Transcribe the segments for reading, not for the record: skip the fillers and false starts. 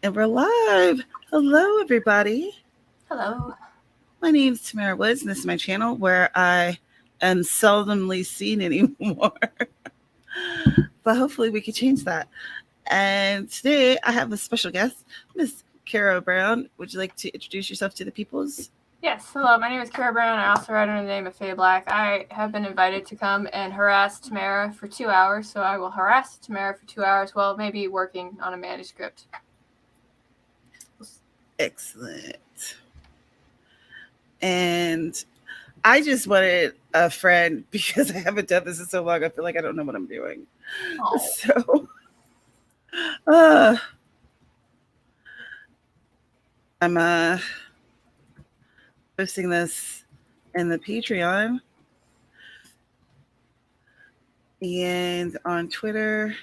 And we're live. Hello, everybody. Hello. My name is Tamara Woods, and this is my channel where I am seldomly seen anymore. But hopefully we can change that. And today I have a special guest, Miss Carrow Brown. Would you like to introduce yourself to the peoples? Yes, hello. My name is Carrow Brown. I also write under the name of Faye Black. I have been invited to come and harass Tamara for 2 hours, so I will harass Tamara for 2 hours while maybe working on a manuscript. Excellent. And I just wanted a friend because I haven't done this in so long. I feel like I don't know what I'm doing. Oh. So I'm posting this in the Patreon and on Twitter.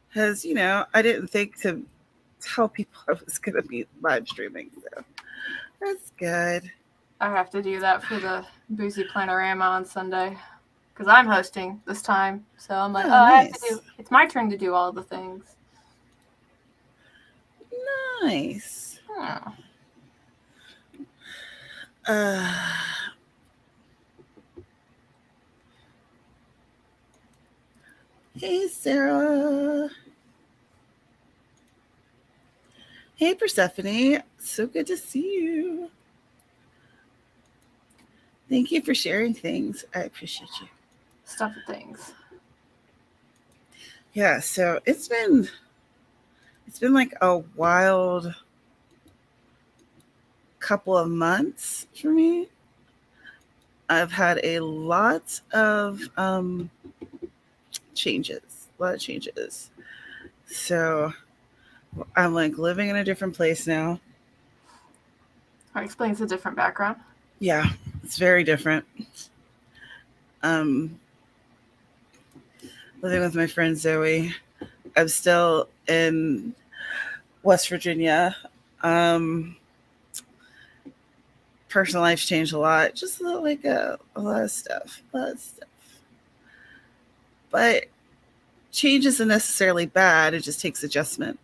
Because, I didn't think to tell people I was going to be live streaming. So that's good. I have to do that for the Boozy Planorama on Sunday because I'm hosting this time. So I'm like, nice. It's my turn to do all the things. Nice. Hey, Sarah. Hey, Persephone. So good to see you. Thank you for sharing things. I appreciate you. Stuff and things. Yeah, so it's been like a wild couple of months for me. I've had a lot of changes. So I'm like living in a different place now. That explains the different background. Yeah, it's very different. Living with my friend Zoe. I'm still in West Virginia. Personal life's changed a lot. Just a lot of stuff. But change isn't necessarily bad. It just takes adjustment.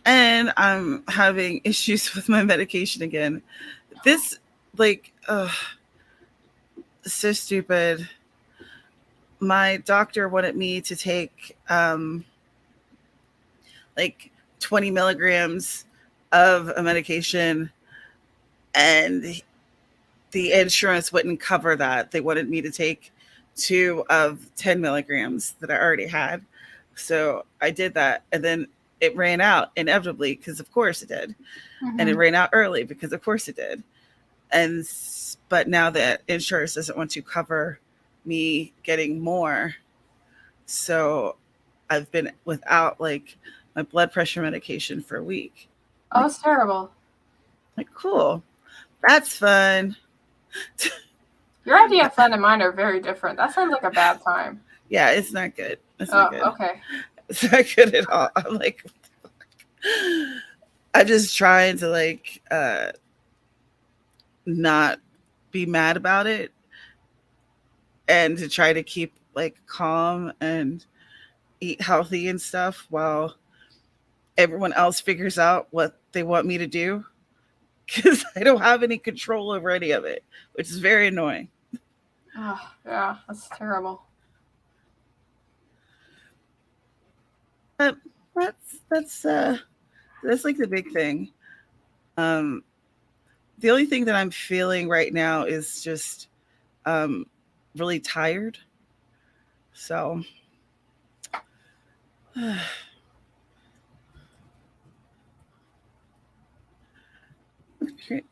And I'm having issues with my medication again. This, so stupid. My doctor wanted me to take 20 milligrams of a medication, and the insurance wouldn't cover that. They wanted me to take 2 of 10 milligrams that I already had. So I did that, and then it ran out inevitably because of course it did. Mm-hmm. And it ran out early because of course it did. But now that insurance doesn't want to cover me getting more. So I've been without my blood pressure medication for a week. Oh, it's terrible. Cool. That's fun. Your idea of fun and mine are very different. That sounds like a bad time. Yeah, it's not good. It's not good. Okay. It's not good at all. I'm like, I'm just trying to not be mad about it and to try to keep calm and eat healthy and stuff while everyone else figures out what they want me to do, because I don't have any control over any of it, which is very annoying. Oh, yeah, that's terrible. But that's the big thing. The only thing that I'm feeling right now is just really tired. So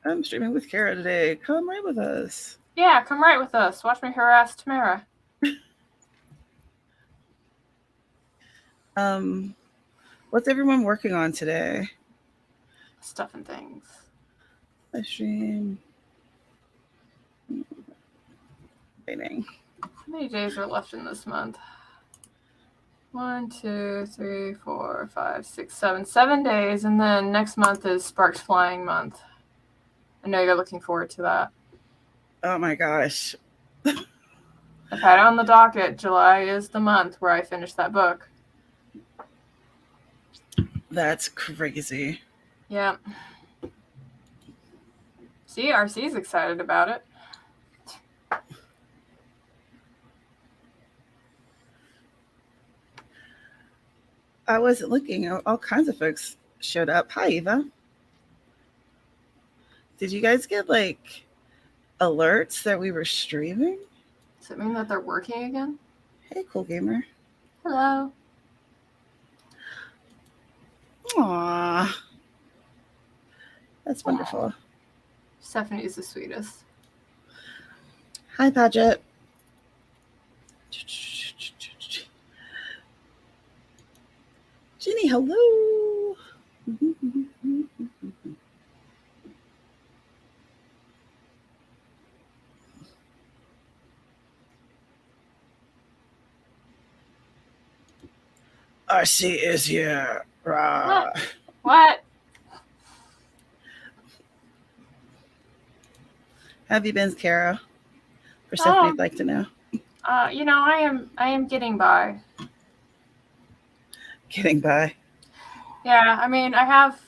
I'm streaming with Kara today. Come right with us. Yeah, come right with us. Watch me harass Tamara. What's everyone working on today? Stuff and things. I stream. Waiting. How many days are left in this month? 1, 2, 3, 4, 5, 6, 7. 7 days, and then next month is Sparks Flying month. I know you're looking forward to that. Oh my gosh. I've had it on the docket. July is the month where I finish that book. That's crazy. Yeah. See, RC's excited about it. I wasn't looking. All kinds of folks showed up. Hi, Eva. Did you guys get like alerts that we were streaming? Does it mean that they're working again? Hey, cool gamer. Hello. Aww. That's wonderful. Stephanie is the sweetest. Hi, Paget. Jenny, hello. RC is here. Rah. What? Have you been, Carrow? For something you'd like to know. I am getting by. Getting by. Yeah, I mean, I have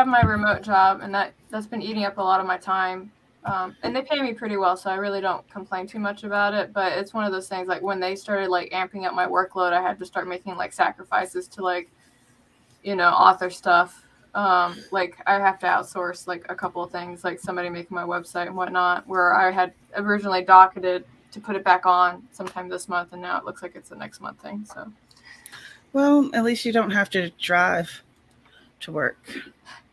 my remote job, and that's been eating up a lot of my time. And they pay me pretty well, so I really don't complain too much about it. But it's one of those things, like when they started like amping up my workload, I had to start making like sacrifices to like, author stuff. Like I have to outsource like a couple of things, like somebody making my website and whatnot, where I had originally docketed to put it back on sometime this month, and now it looks like it's a next month thing. So, well, at least you don't have to drive to work.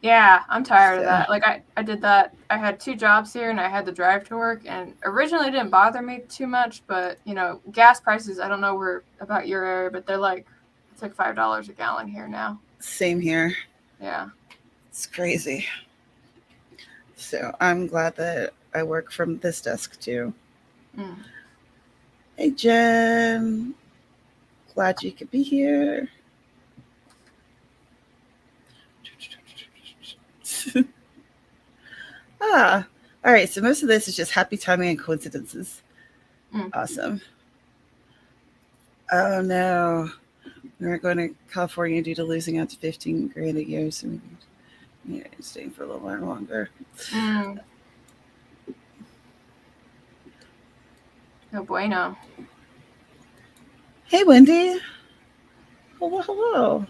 Yeah, I'm tired of that. Like I did that. I had 2 jobs here and I had to drive to work, and originally it didn't bother me too much, but gas prices, I don't know where about your area, but it's like $5 a gallon here now. Same here. Yeah. It's crazy. So I'm glad that I work from this desk too. Mm. Hey Jen. Glad you could be here. All right. So most of this is just happy timing and coincidences. Awesome. Oh no, we're going to California due to losing out to 15 grand a year. So maybe staying for a little while longer. No bueno. Hey Wendy. Hello.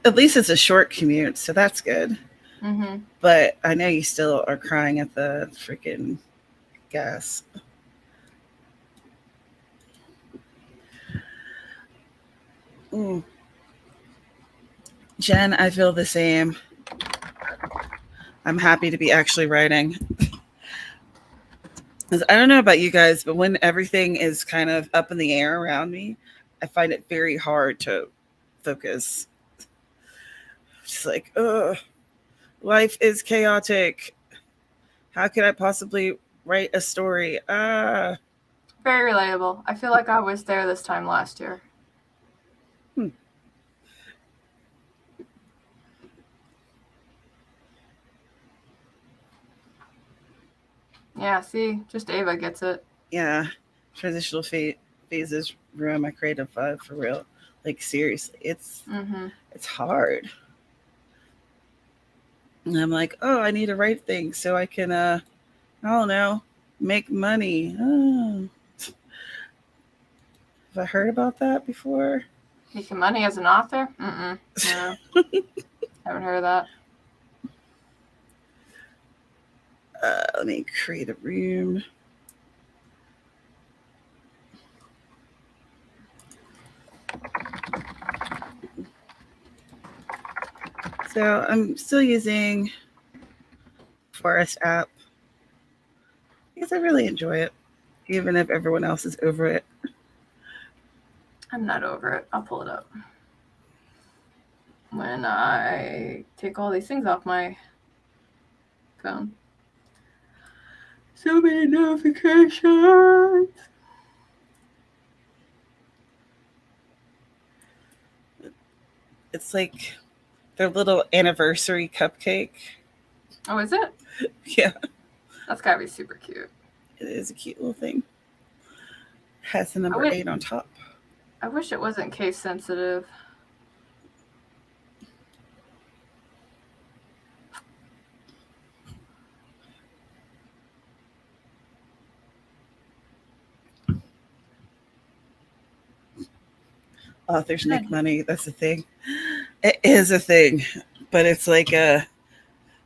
At least it's a short commute, so that's good. Mm-hmm. But I know you still are crying at the freaking gas. Jen, I feel the same. I'm happy to be actually writing. I don't know about you guys, but when everything is kind of up in the air around me, I find it very hard to focus. Just like, life is chaotic. How could I possibly write a story? Very relatable. I feel like I was there this time last year. Yeah, see, just Ava gets it. Yeah, transitional phases ruin my creative vibe for real. Like seriously, it's hard. And I'm like, I need to write things so I can, I don't know, make money. Oh. Have I heard about that before? Making money as an author? No. Haven't heard of that. Let me create a room. So I'm still using Forest app because I really enjoy it, even if everyone else is over it. I'm not over it. I'll pull it up when I take all these things off my phone. So many notifications. It's like their little anniversary cupcake. Oh, is it? Yeah. That's gotta be super cute. It is a cute little thing. Has the number 8 on top. I wish it wasn't case sensitive. Authors make money. That's the thing. It is a thing, but it's like a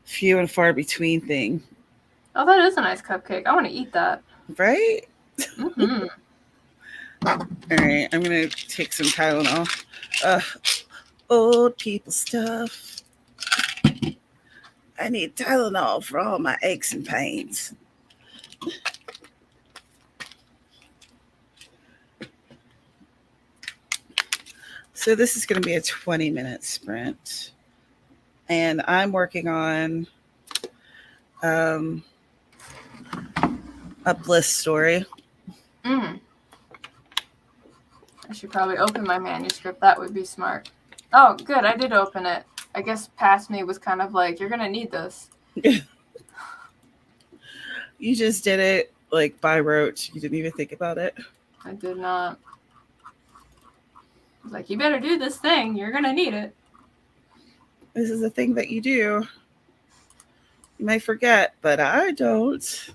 few and far between thing. Oh, that is a nice cupcake. I want to eat that. Right? Mm-hmm. All right, I'm going to take some Tylenol. Old people stuff. I need Tylenol for all my aches and pains. So this is going to be a 20-minute sprint. And I'm working on a Bliss story. I should probably open my manuscript. That would be smart. Oh, good. I did open it. I guess past me was kind of like, you're going to need this. You just did it like by rote. You didn't even think about it. I did not. I was like, you better do this thing. You're going to need it. This is a thing that you do. You may forget, but I don't.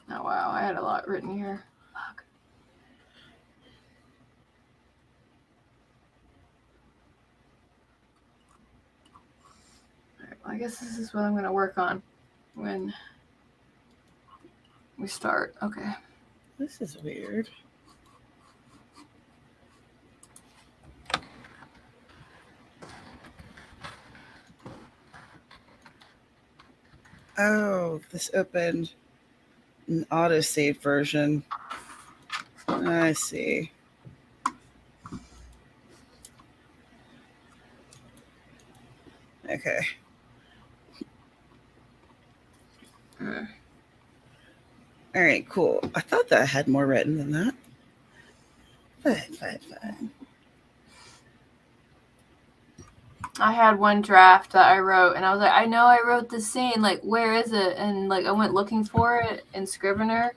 Oh, wow. I had a lot written here. Fuck. All right, well, I guess this is what I'm going to work on when we start. Okay. This is weird. Oh, this opened an autosave version. I see. Okay. All right, cool. I thought that I had more written than that. Fine. I had one draft that I wrote, and I was like, I know I wrote this scene. Like, where is it? And like, I went looking for it in Scrivener.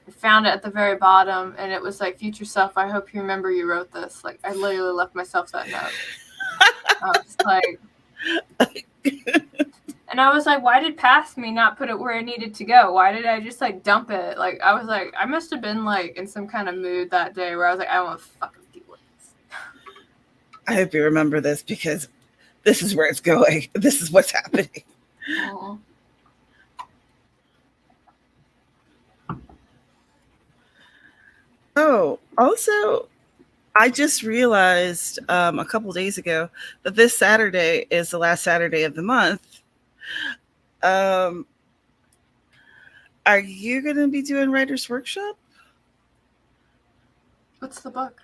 I found it at the very bottom, and it was like, future self, I hope you remember you wrote this. Like, I literally left myself that note. I was like, and I was like, why did past me not put it where it needed to go? Why did I just like dump it? Like, I was like, I must have been like in some kind of mood that day where I was like, I don't want to fucking deal with this. I hope you remember this because this is where it's going. This is what's happening. Aww. Oh, also, I just realized a couple days ago that this Saturday is the last Saturday of the month. Are you going to be doing Writer's Workshop? What's the book?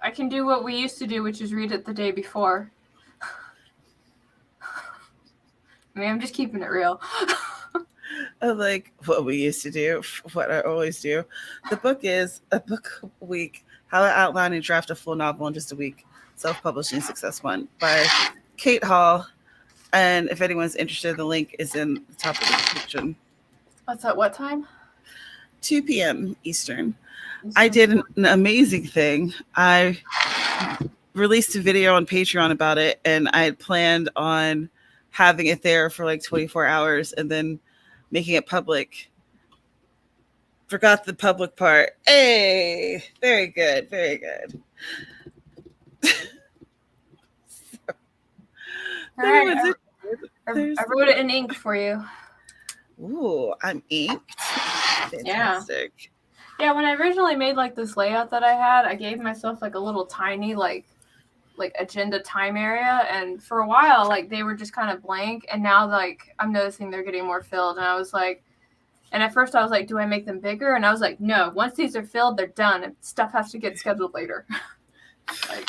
I can do what we used to do, which is read it the day before. I mean, I'm just keeping it real. Like what we used to do, what I always do. The book is a book a week, How to Outline and Draft a Full Novel in Just a Week, Self-Publishing Success One by Kate Hall. And if anyone's interested, the link is in the top of the description. What's at what time? 2 p.m. Eastern. I did an amazing thing. I released a video on Patreon about it, and I had planned on having it there for like 24 hours and then making it public. Forgot the public part. Hey, very good. All right, I wrote it in ink for you. Ooh, I'm inked. Fantastic. Yeah, when I originally made like this layout that I had, I gave myself like a little tiny like agenda time area, and for a while like they were just kind of blank, and now like I'm noticing they're getting more filled, and I was like, and at first I was like, do I make them bigger? And I was like, no, once these are filled, they're done, and stuff has to get scheduled later. Like,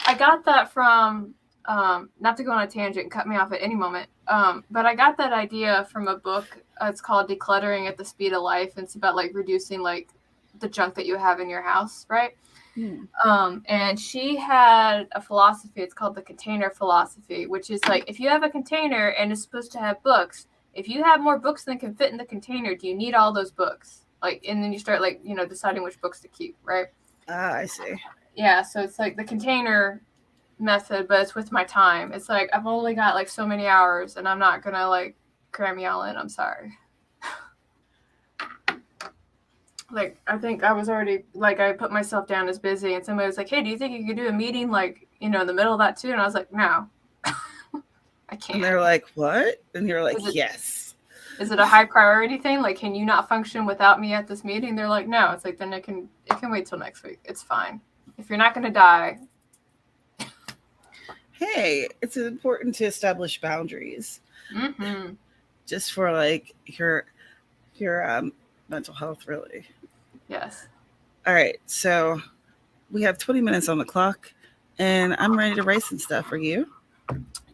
I got that from not to go on a tangent, cut me off at any moment, but I got that idea from a book. It's called Decluttering at the Speed of Life, and it's about like reducing like the junk that you have in your house, right? And she had a philosophy. It's called the container philosophy, which is like, if you have a container and it's supposed to have books, if you have more books than can fit in the container, do you need all those books? Like, and then you start like, deciding which books to keep, right? I see. Yeah. So it's like the container method, but it's with my time. It's like, I've only got like so many hours and I'm not going to like cram y'all in. I'm sorry. Like, I think I was already, like, I put myself down as busy, and somebody was like, hey, do you think you could do a meeting, like, in the middle of that too? And I was like, no, I can't. And they're like, what? And you're like, yes. Is it a high priority thing? Like, can you not function without me at this meeting? They're like, no. It's like, then it can wait till next week. It's fine. If you're not going to die. Hey, it's important to establish boundaries. Mm-hmm. Just for like your mental health, really. Yes. All right, so we have 20 minutes on the clock, and I'm ready to write some stuff. Are you?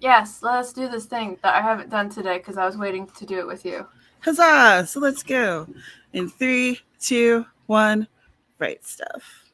Yes, let's do this thing that I haven't done today because I was waiting to do it with you. Huzzah! So let's go. In 3, 2, 1, write stuff.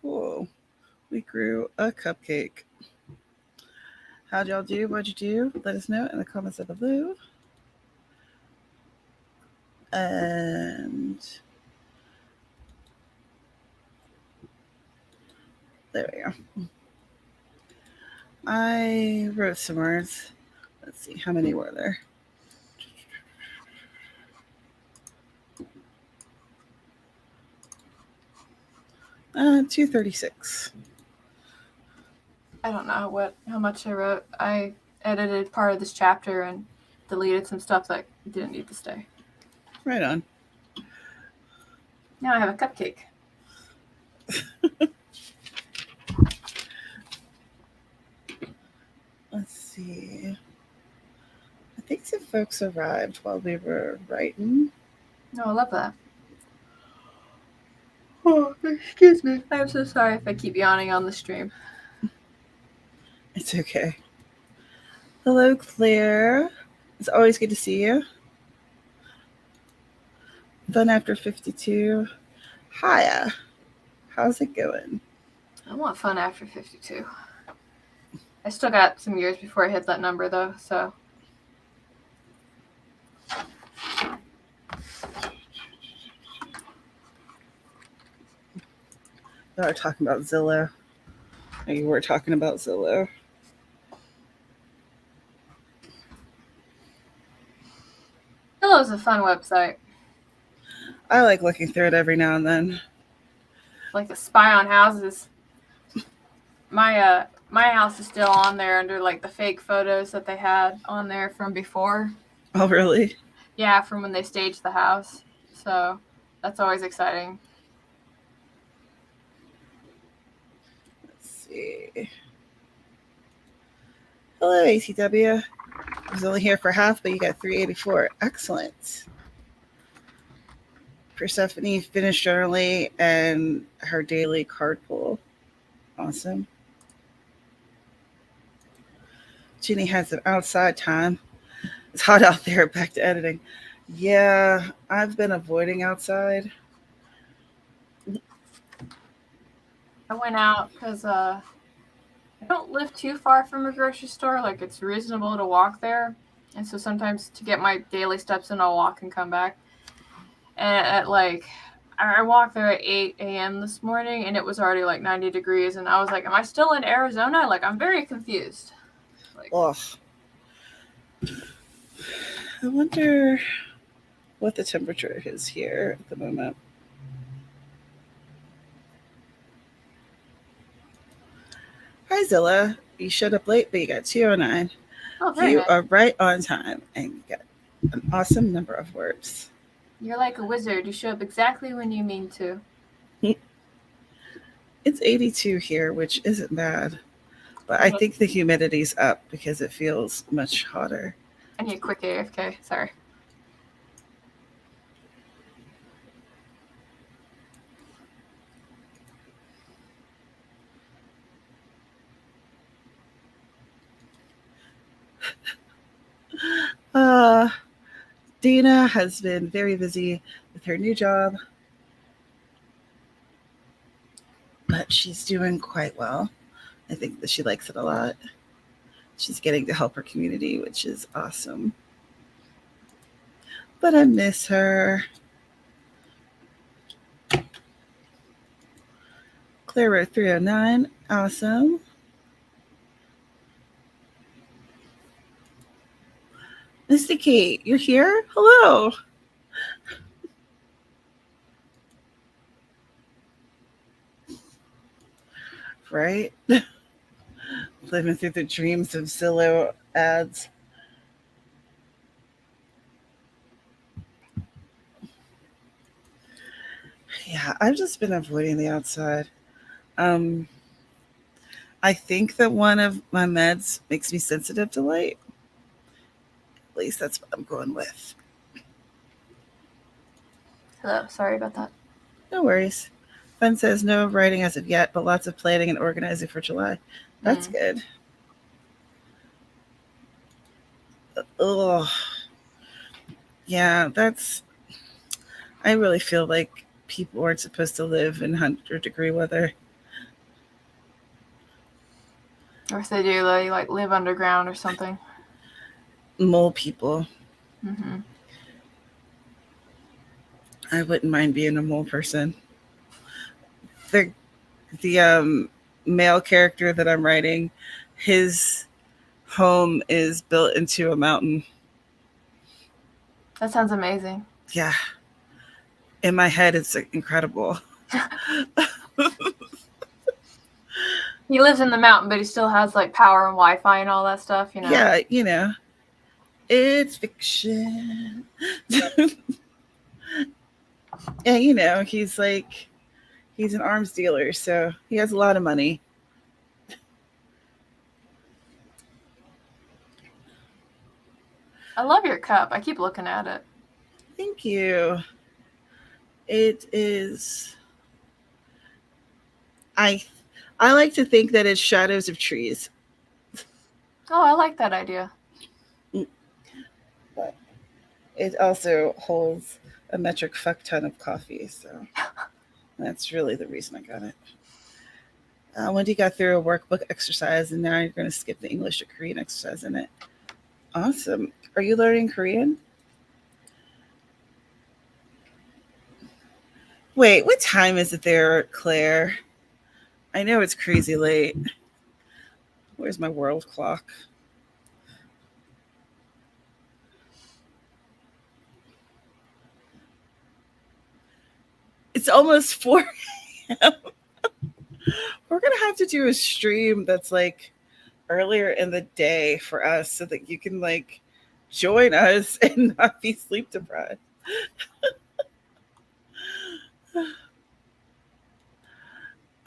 Cool. We grew a cupcake. How'd y'all do? What'd you do? Let us know in the comments below. And there we go. I wrote some words. Let's see, how many were there? 236. I don't know how much I wrote. I edited part of this chapter and deleted some stuff that didn't need to stay. Right on. Now I have a cupcake. Let's see. I think some folks arrived while we were writing. No, I love that. Oh, excuse me. I'm so sorry if I keep yawning on the stream. It's okay. Hello, Claire. It's always good to see you. Fun after 52. Hiya. How's it going? I want fun after 52. I still got some years before I hit that number, though, so. You are talking about Zillow. Or you were talking about Zillow. Zillow's a fun website. I like looking through it every now and then. Like a spy on houses. My house is still on there under like the fake photos that they had on there from before. Oh, really? Yeah, from when they staged the house. So that's always exciting. Let's see. Hello, ACW. I was only here for half, but you got 384. Excellent. Persephone finished journaling and her daily card pull. Awesome. Ginny had some outside time. It's hot out there. Back to editing. Yeah, I've been avoiding outside. I went out because I don't live too far from a grocery store. Like, it's reasonable to walk there. And so sometimes to get my daily steps in, I'll walk and come back. And I walked there at 8 a.m. this morning, and it was already like 90 degrees. And I was like, am I still in Arizona? Like, I'm very confused. Ugh. I wonder what the temperature is here at the moment. Hi, Zilla. You showed up late, but you got 209. Oh, You nice. are right on time, and you got an awesome number of words. You're like a wizard. You show up exactly when you mean to. It's 82 here, which isn't bad. But I think the humidity's up because it feels much hotter. I need a quick AFK. Sorry. Dana has been very busy with her new job, but she's doing quite well. I think that she likes it a lot. She's getting to help her community, which is awesome. But I miss her. Claire wrote 309. Awesome. Misty Kate, you're here? Hello. Right? Living through the dreams of Zillow ads. Yeah, I've just been avoiding the outside. I think that one of my meds makes me sensitive to light. At least that's what I'm going with. Hello. Sorry about that. No worries. Fun says no writing as of yet, but lots of planning and organizing for July. That's good. Oh, yeah, I really feel like people aren't supposed to live in 100-degree weather. Or if they do, they like live underground or something. Mole people. Mm-hmm. I wouldn't mind being a mole person. The male character that I'm writing, his home is built into a mountain. That sounds amazing. Yeah. In my head, it's incredible. He lives in the mountain, but he still has like power and Wi-Fi and all that stuff, you know? Yeah, it's fiction. And he's an arms dealer, so he has a lot of money. I love your cup. I keep looking at it. Thank you. It is. I like to think that it's shadows of trees. Oh, I like that idea. But it also holds a metric fuck ton of coffee, so that's really the reason I got it. Wendy got through a workbook exercise, and now you're going to skip the English to Korean exercise in it. Awesome. Are you learning Korean? Wait, what time is it there, Claire? I know it's crazy late. Where's my world clock? It's almost 4 a.m. We're going to have to do a stream that's like earlier in the day for us so that you can like join us and not be sleep deprived.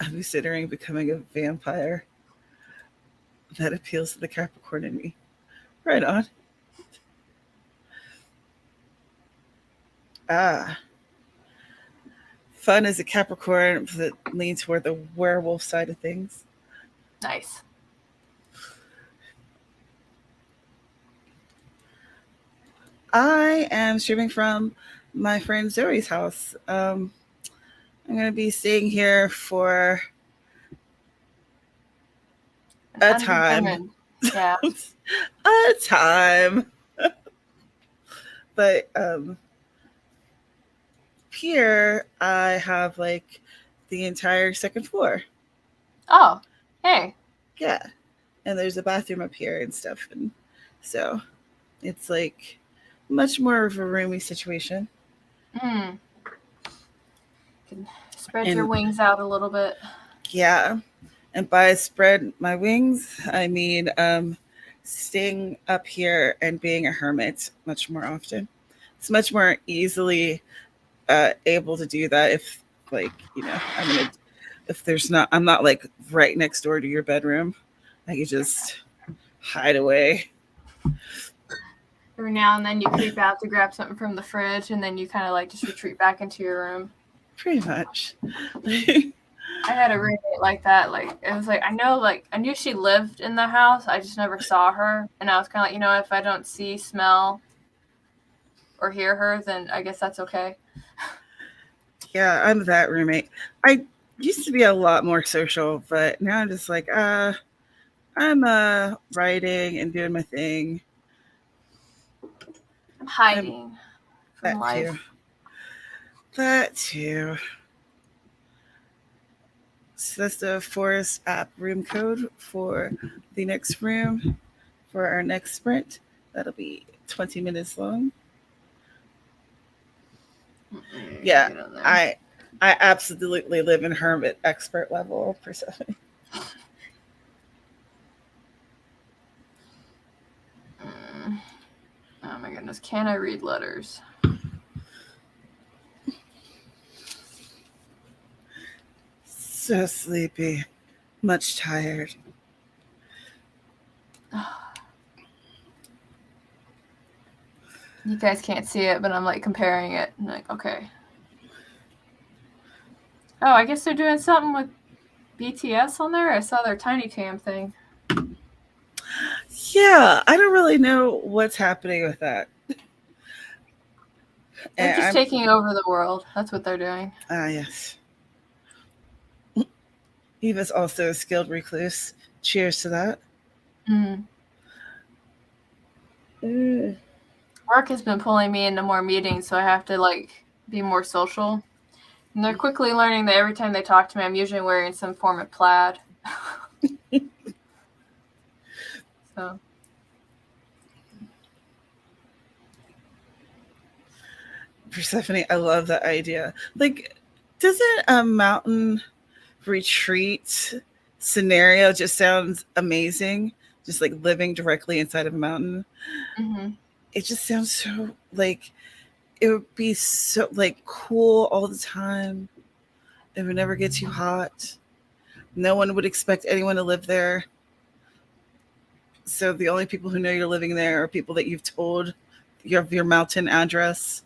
I'm considering becoming a vampire. That appeals to the Capricorn in me. Right on. Fun as a Capricorn that leans toward the werewolf side of things. Nice. I am streaming from my friend Zoe's house. I'm going to be staying here for a time. Yeah. A time. But here I have like the entire second floor. Oh, hey. Yeah. And there's a bathroom up here and stuff. And so it's like much more of a roomy situation. You can spread your wings out a little bit. Yeah. And by spread my wings, I mean staying up here and being a hermit much more often. It's much more easily able to do that if, like, I'm not like right next door to your bedroom. I could just hide away. Every now and then you creep out to grab something from the fridge, and then you kind of like just retreat back into your room. Pretty much. I had a roommate like that. Like, it was like, I knew she lived in the house. I just never saw her. And I was kind of like, if I don't see, smell, or hear her, then I guess that's okay. Yeah, I'm that roommate. I used to be a lot more social, but now I'm just like, I'm writing and doing my thing. I'm hiding from life. That too. So that's the Forest app room code for the next room for our next sprint. That'll be 20 minutes long. Yeah, I absolutely live in hermit expert level Persephone. Oh my goodness, can I read letters? So sleepy, much tired. You guys can't see it, but I'm like comparing it. I'm like, okay. Oh, I guess they're doing something with BTS on there. I saw their Tiny Tam thing. Yeah, I don't really know what's happening with that. They're just taking over the world. That's what they're doing. Ah, yes. Eva's also a skilled recluse Cheers to that. Mm. Work has been pulling me into more meetings, so I have to like be more social. And they're quickly learning that every time they talk to me, I'm usually wearing some form of plaid. So. Persephone, I love that idea. Like, doesn't a mountain retreat scenario just sounds amazing? Just like living directly inside of a mountain. Mm-hmm. It just sounds so like it would be so like cool all the time. It would never get too hot. No one would expect anyone to live there. So the only people who know you're living there are people that you've told your mountain address.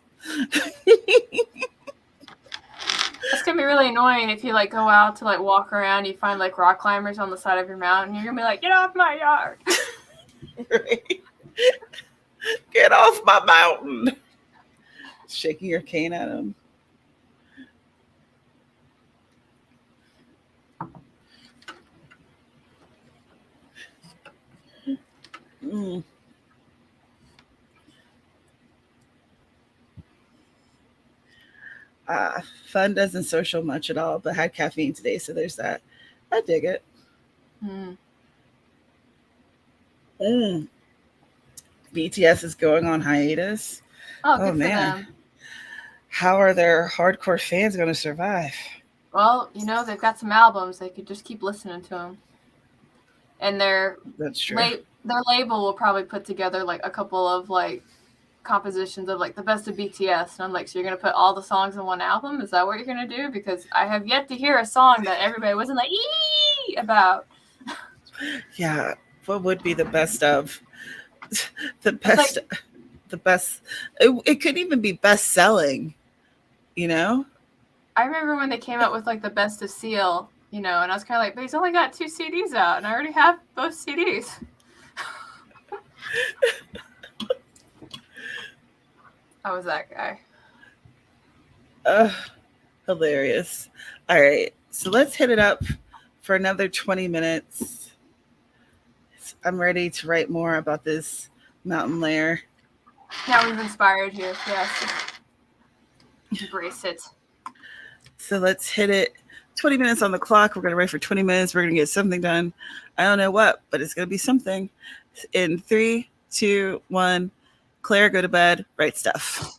It's gonna be really annoying if you like go out to like walk around, you find like rock climbers on the side of your mountain. You're gonna be like, "Get off my yard!" Right? Get off my mountain! Shaking your cane at them. Mm. Fun doesn't social much at all, but had caffeine today, so there's that. I dig it. Mm. Mm. BTS is going on hiatus. Oh, Oh good for man, them. how are their hardcore fans going to survive? Well, they've got some albums. They could just keep listening to them. And That's true. their label will probably put together like a couple of like compositions of like the best of BTS. And I'm like, so you're gonna put all the songs in one album? Is that what you're gonna do? Because I have yet to hear a song that everybody wasn't like ee about. Yeah, what would be the best of? The It's best, like the best. It could even be best selling. You know? I remember when they came out with like the best of Seal, and I was kind of like, but he's only got 2 CDs out, and I already have both CDs. I was that guy. Hilarious. All right, so let's hit it up for another 20 minutes. I'm ready to write more about this mountain layer. Now we've inspired you. Yes. Embrace it. So let's hit it. 20 minutes on the clock. We're going to write for 20 minutes. We're going to get something done. I don't know what, but it's going to be something. In 3, 2, 1. Claire, go to bed. Write stuff.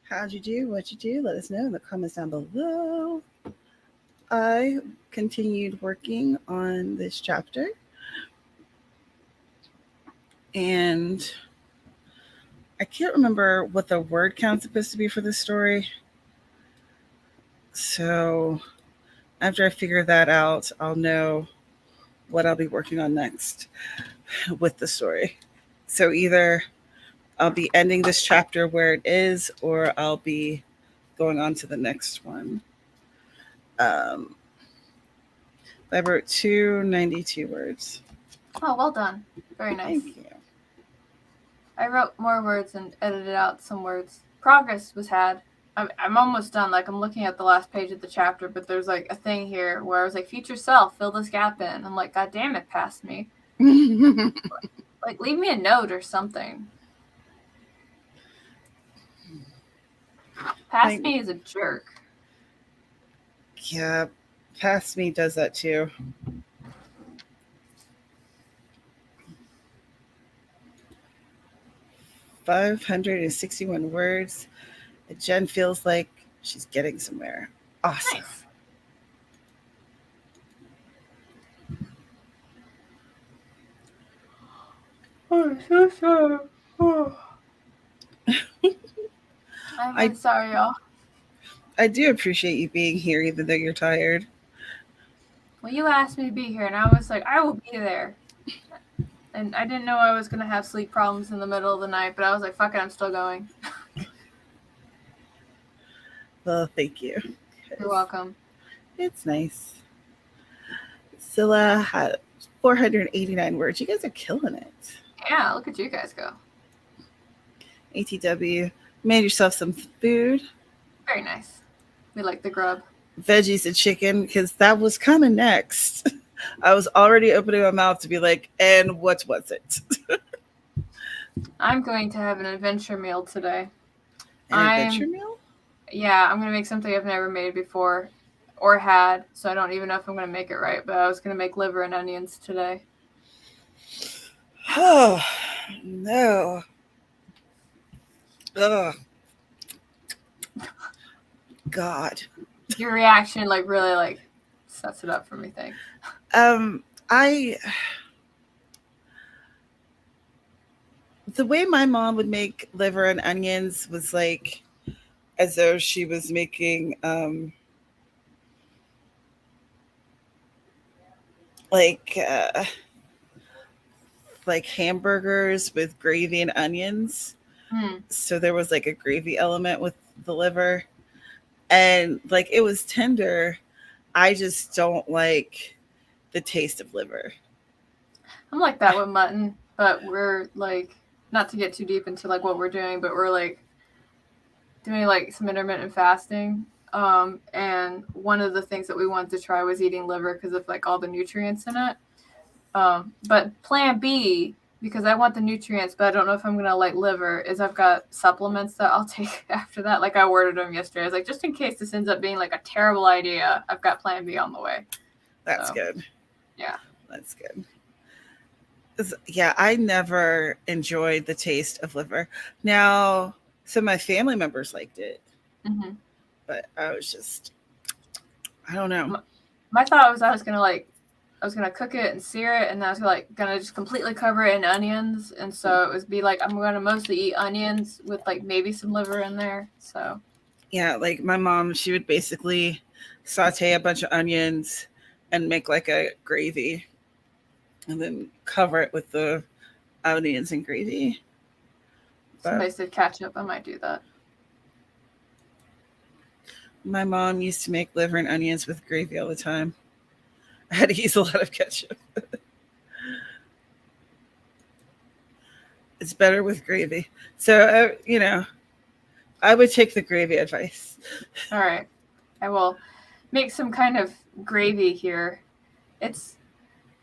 How'd you do? What'd you do? Let us know in the comments down below. I continued working on this chapter, and I can't remember what the word count's supposed to be for this story. So after I figure that out, I'll know what I'll be working on next with the story. So either I'll be ending this chapter where it is, or I'll be going on to the next one. I wrote 292 words. Oh, well done. Very nice. Thank you. I wrote more words and edited out some words. Progress was had. I'm almost done. Like, I'm looking at the last page of the chapter, but there's like a thing here where I was like, future self, fill this gap in. I'm like, God damn it, past me. Like, leave me a note or something. Past me is a jerk. Yeah, past me does that too. $561 words. Jen feels like she's getting somewhere. Awesome. Nice. Oh, so sorry. Oh. I'm sorry, y'all. I do appreciate you being here, even though you're tired. Well, you asked me to be here, and I was like, I will be there. And I didn't know I was going to have sleep problems in the middle of the night, but I was like, fuck it, I'm still going. Well, thank you. You're welcome. It's nice. Scylla had 489 words. You guys are killing it. Yeah, look at you guys go. ATW, made yourself some food. Very nice. We like the grub. Veggies and chicken, because that was kind of next. I was already opening my mouth to be like, and what was it? I'm going to have an adventure meal today. Adventure meal? Yeah, I'm going to make something I've never made before or had, so I don't even know if I'm going to make it right, but I was going to make liver and onions today. Oh, no. Ugh. God. Your reaction, like, really, like, sets it up for me, thanks. The way my mom would make liver and onions was like as though she was making like hamburgers with gravy and onions. So there was like a gravy element with the liver, and like it was tender. I just don't like the taste of liver. I'm like that with mutton, but we're like, not to get too deep into like what we're doing, but we're like doing like some intermittent fasting. And one of the things that we wanted to try was eating liver because of like all the nutrients in it. But plan B, because I want the nutrients, but I don't know if I'm going to like liver, is I've got supplements that I'll take after that. Like I ordered them yesterday. I was like, just in case this ends up being like a terrible idea, I've got plan B on the way. That's good. Yeah. That's good. Yeah, I never enjoyed the taste of liver. Now, some of my family members liked it, but I was just, I don't know. My thought was I was gonna cook it and sear it, and then I was gonna just completely cover it in onions, and so it would be like I'm gonna mostly eat onions with like maybe some liver in there. So yeah, like my mom, she would basically saute a bunch of onions and make like a gravy, and then cover it with the onions and gravy. Somebody said ketchup. I might do that. My mom used to make liver and onions with gravy all the time. I had to use a lot of ketchup. It's better with gravy. So, I would take the gravy advice. All right. I will make some kind of gravy here.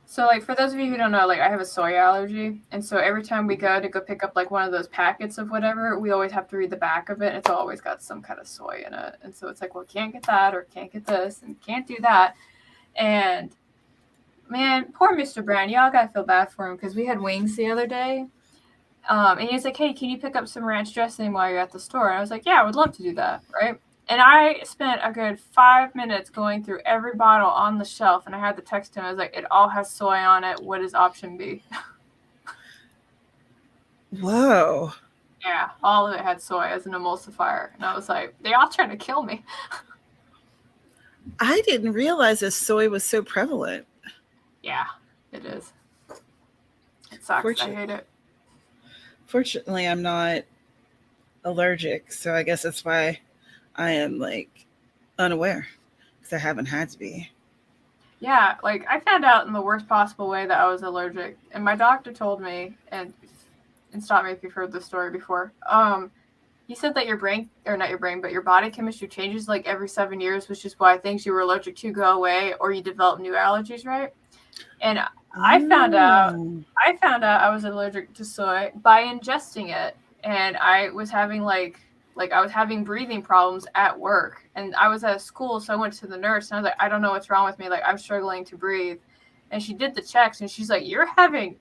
So, like, for those of you who don't know, like, I have a soy allergy. And so every time we go pick up, like, one of those packets of whatever, we always have to read the back of it. And it's always got some kind of soy in it. And so it's like, well, can't get that or can't get this and can't do that. And, man, poor Mr. Brown. Y'all got to feel bad for him because we had wings the other day. And he was like, hey, can you pick up some ranch dressing while you're at the store? And I was like, yeah, I would love to do that, right? And I spent a good 5 minutes going through every bottle on the shelf, and I had to text him. I was like, it all has soy on it. What is option B? Whoa. Yeah, all of it had soy as an emulsifier. And I was like, they all trying to kill me. I didn't realize that soy was so prevalent. Yeah, it is. It sucks. I hate it. Fortunately, I'm not allergic, so I guess that's why I am like unaware, because I haven't had to be. Yeah, like I found out in the worst possible way that I was allergic, and my doctor told me, and stop me if you've heard this story before. He said that your brain, or not your brain, but your body chemistry changes like every 7 years, which is why things you were allergic to go away, or you develop new allergies, right? And I found out I was allergic to soy by ingesting it, and I was having like I was having breathing problems at work, and I was at school, so I went to the nurse, and I was like, I don't know what's wrong with me, like I'm struggling to breathe. And she did the checks, and she's like, you're having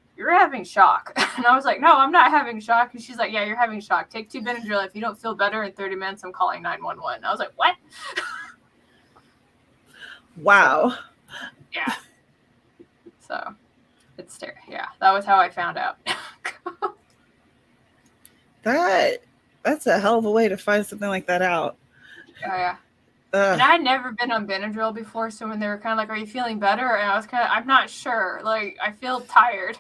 shock. And I was like, no, I'm not having shock. And she's like, yeah, you're having shock. Take 2 Benadryl. If you don't feel better in 30 minutes, I'm calling 911. I was like, what? Wow. So, yeah. So it's yeah, that was how I found out. That's a hell of a way to find something like that out. Oh yeah. And I had never been on Benadryl before, so when they were kind of like, are you feeling better? And I was kind of, I'm not sure. Like, I feel tired.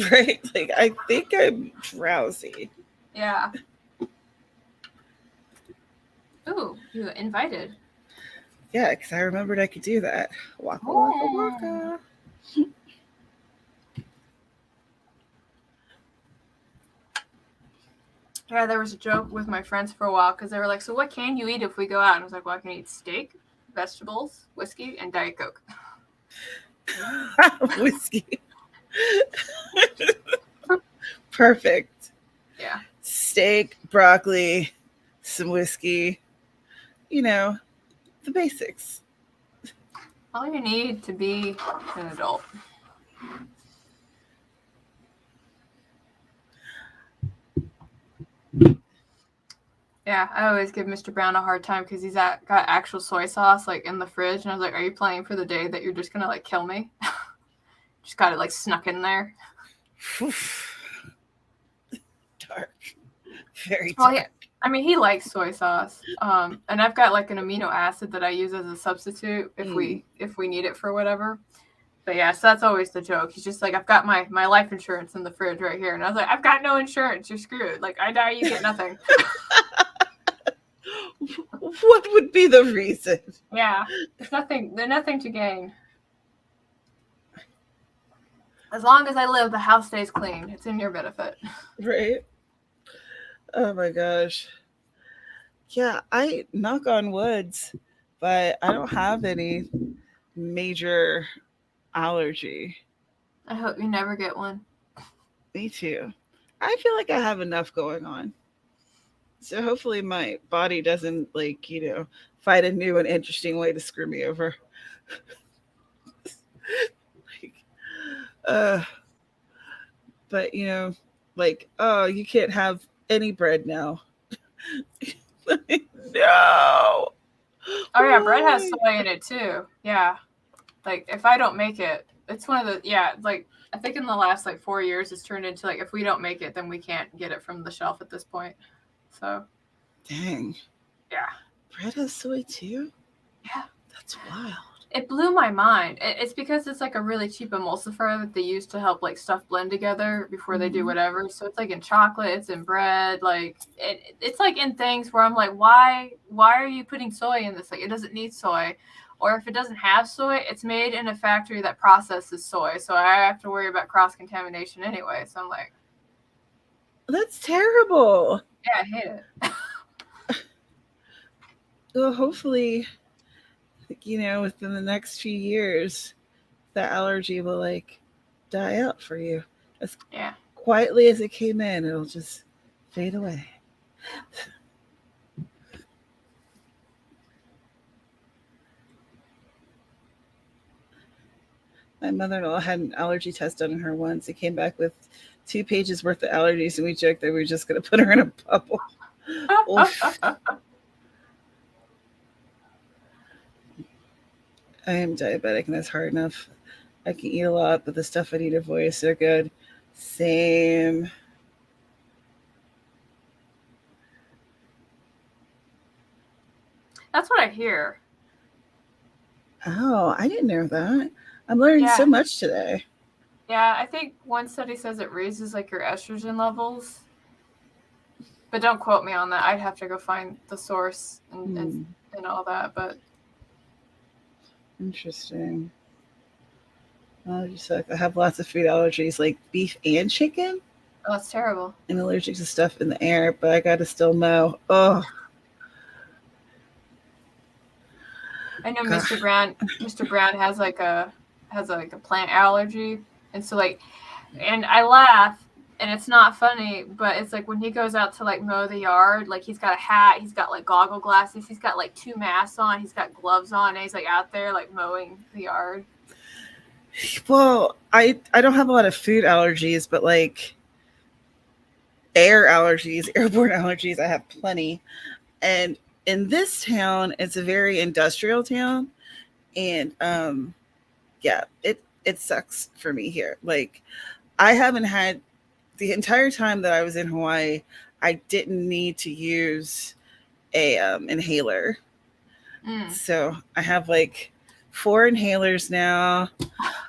Right? Like, I think I'm drowsy. Yeah. Ooh, you invited. Yeah, because I remembered I could do that. Waka, waka, waka. Yeah, there was a joke with my friends for a while because they were like, so what can you eat if we go out? And I was like, well, I can eat steak, vegetables, whiskey, and Diet Coke. Whiskey. Perfect. Yeah. Steak, broccoli, some whiskey. You know, the basics. All you need to be an adult. Yeah, I always give Mr. Brown a hard time because he's got actual soy sauce like in the fridge, and I was like, "Are you planning for the day that you're just gonna like kill me?" Just got it like snuck in there. Dark, very dark. Well, yeah, I mean he likes soy sauce, and I've got like an amino acid that I use as a substitute if we need it for whatever. But yeah, so that's always the joke. He's just like, I've got my life insurance in the fridge right here, and I was like, I've got no insurance. You're screwed. Like I die, you get nothing. What would be the reason? Yeah, there's nothing to gain. As long as I live, the house stays clean. It's in your benefit. Right? Oh my gosh. Yeah, I knock on woods, but I don't have any major allergy. I hope you never get one. Me too. I feel like I have enough going on. So hopefully my body doesn't find a new and interesting way to screw me over. But oh, you can't have any bread now. No. Oh yeah, bread has soy in it too. Yeah. Like if I don't make it, it's one of the like I think in the last 4 years it's turned into if we don't make it, then we can't get it from the shelf at this point. So dang. Yeah. Bread has soy too? Yeah. That's wild. It blew my mind. It's because it's a really cheap emulsifier that they use to help stuff blend together before they do whatever. So it's in chocolate, it's in bread, it's in things where I'm like, why are you putting soy in this? It doesn't need soy. Or if it doesn't have soy, it's made in a factory that processes soy. So I have to worry about cross-contamination anyway. So I'm like, that's terrible. Yeah, I hate it. Well, hopefully, within the next few years, that allergy will die out for you. As quietly as it came in, it'll just fade away. My mother-in-law had an allergy test done on her once. It came back with 2 pages worth of allergies, and we joked that we were just going to put her in a bubble. Oof. I am diabetic, and that's hard enough. I can eat a lot, but the stuff I need to avoid is so good. Same. That's what I hear. Oh, I didn't know that. I'm learning so much today. Yeah, I think one study says it raises like your estrogen levels. But don't quote me on that. I'd have to go find the source and all that. But interesting. I have lots of food allergies, like beef and chicken. Oh, that's terrible. I'm allergic to stuff in the air, but I gotta still mow. Oh. I know Mr. Brown has like a plant allergy, and so and I laugh, and it's not funny, but it's like when he goes out to like mow the yard, like he's got a hat, he's got like goggle glasses, he's got like 2 masks on, he's got gloves on, and he's like out there like mowing the yard. Well, I don't have a lot of food allergies, but like airborne allergies, I have plenty. And in this town, it's a very industrial town, and it sucks for me here. Like, I haven't had the entire time that I was in Hawaii, I didn't need to use a inhaler. So I have like 4 inhalers now.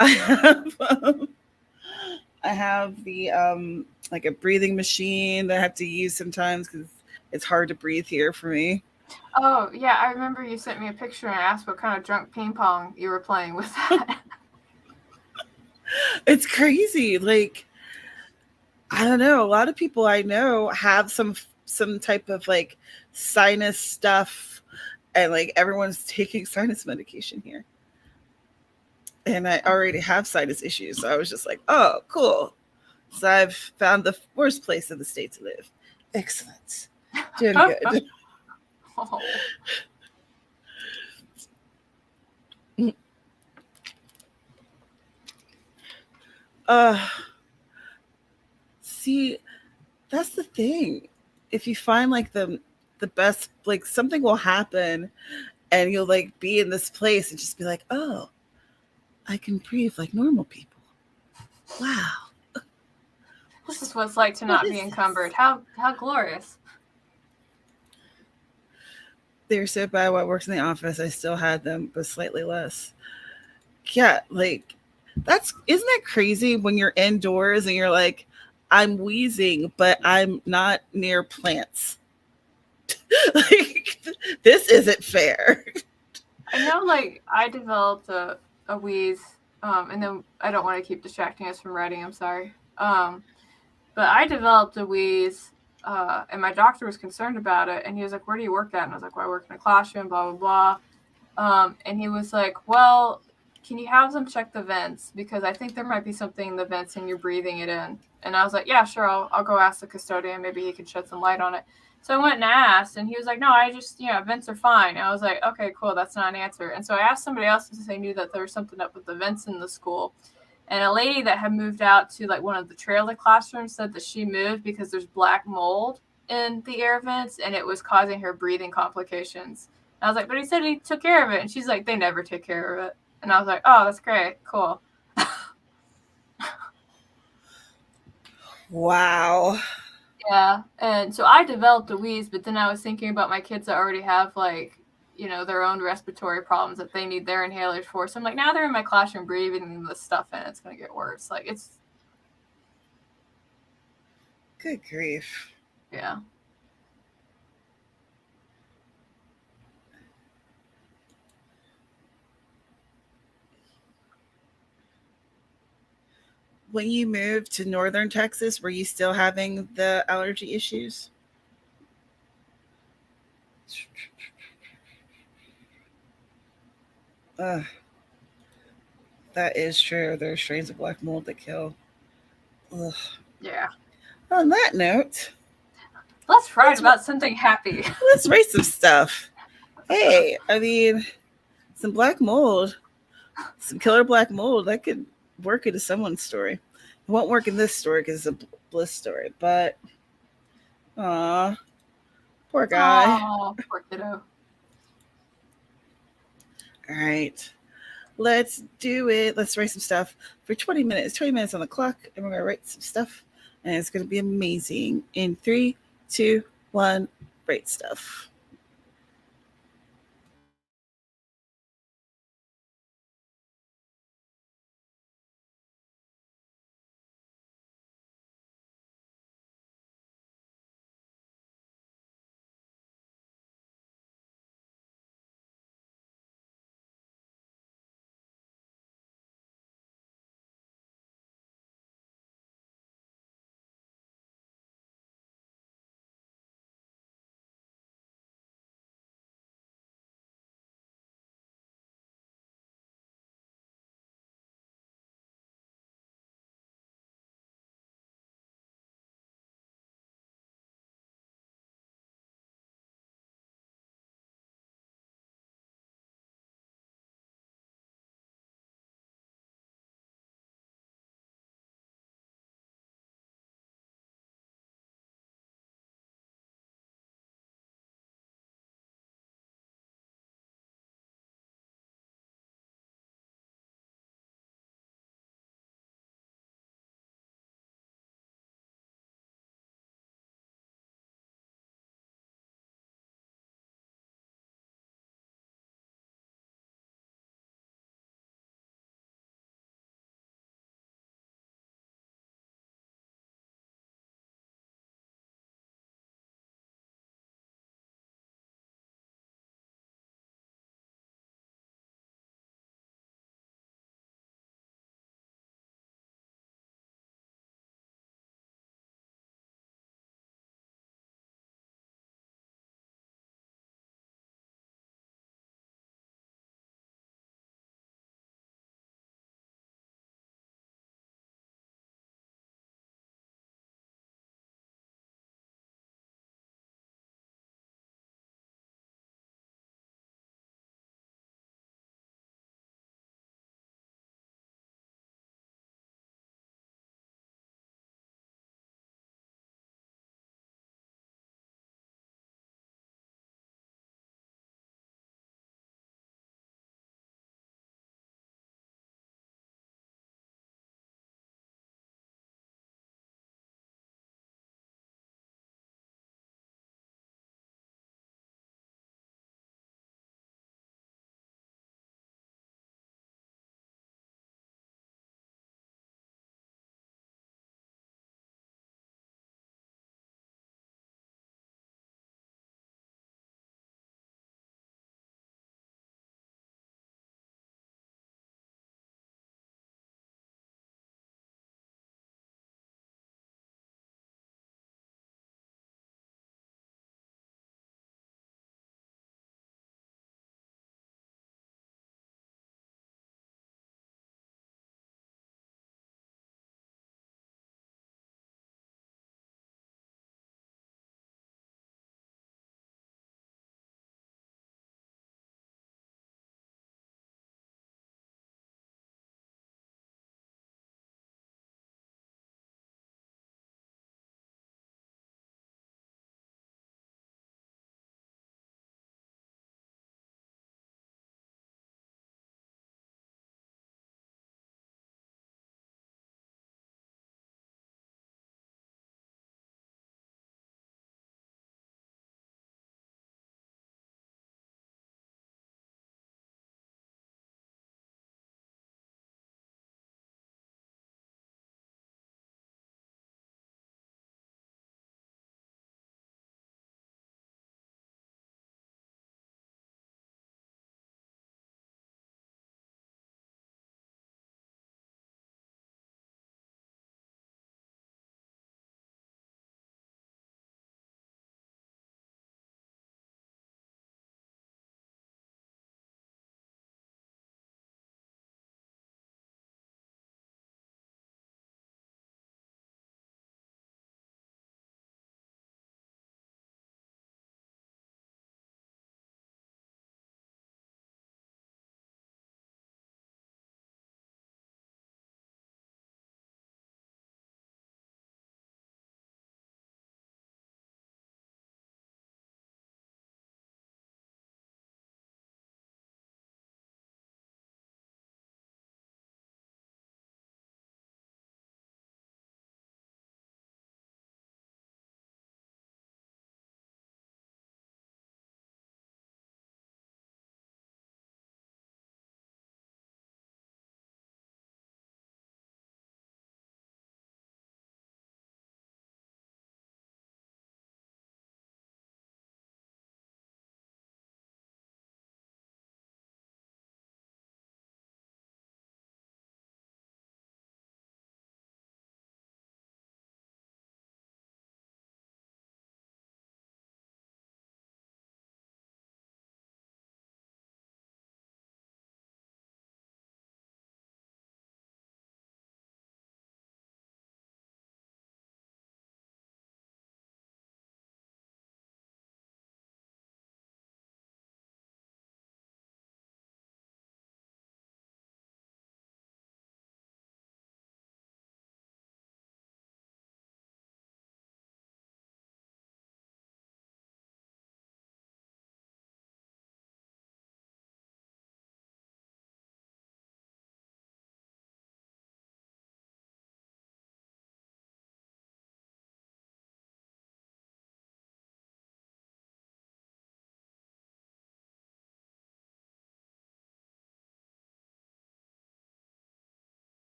I have the like a breathing machine that I have to use sometimes because it's hard to breathe here for me. Oh yeah, I remember you sent me a picture and asked what kind of drunk ping pong you were playing with that. It's crazy. Like, I don't know. A lot of people I know have some type of like sinus stuff, and like everyone's taking sinus medication here. And I already have sinus issues, so I was just like, oh, cool. So I've found the worst place in the state to live. Excellent. Doing good. Oh. See, that's the thing. If you find like the best, like something will happen and you'll like be in this place and just be like, oh, I can breathe like normal people. Wow. This is what it's like to not be encumbered. How glorious. They're so bad while I worked in the office. I still had them, but slightly less. Yeah, like isn't that crazy when you're indoors and you're like, I'm wheezing, but I'm not near plants. Like, this isn't fair. I know, like, I developed a wheeze, and then I don't want to keep distracting us from writing, I'm sorry. But I developed a wheeze, and my doctor was concerned about it, and he was like, where do you work at? And I was like, well, I work in a classroom, blah, blah, blah. And he was like, well, can you have them check the vents? Because I think there might be something in the vents and you're breathing it in. And I was like, yeah, sure, I'll go ask the custodian. Maybe he can shed some light on it. So I went and asked, and he was like, no, I just, vents are fine. And I was like, okay, cool, that's not an answer. And so I asked somebody else since they knew that there was something up with the vents in the school. And a lady that had moved out to like one of the trailer classrooms said that she moved because there's black mold in the air vents and it was causing her breathing complications. And I was like, but he said he took care of it. And she's like, they never take care of it. And I was like, oh, that's great. Cool. Wow. Yeah. And so I developed a wheeze, but then I was thinking about my kids that already have like, their own respiratory problems that they need their inhalers for. So I'm like, now they're in my classroom breathing this stuff in, it's going to get worse. Like, it's. Good grief. Yeah. When you moved to northern Texas, were you still having the allergy issues? That is true. There are strains of black mold that kill. Ugh. Yeah. On that note, let's write about something happy. Let's write some stuff. Hey, I mean, some black mold, some killer black mold, that could work into someone's story. It won't work in this story because it's a Bliss story, but aw, poor guy. Oh, poor kiddo. All right, let's do it. Let's write some stuff for 20 minutes. 20 minutes on the clock, and we're gonna write some stuff, and it's gonna be amazing. In 3, 2, 1, write stuff.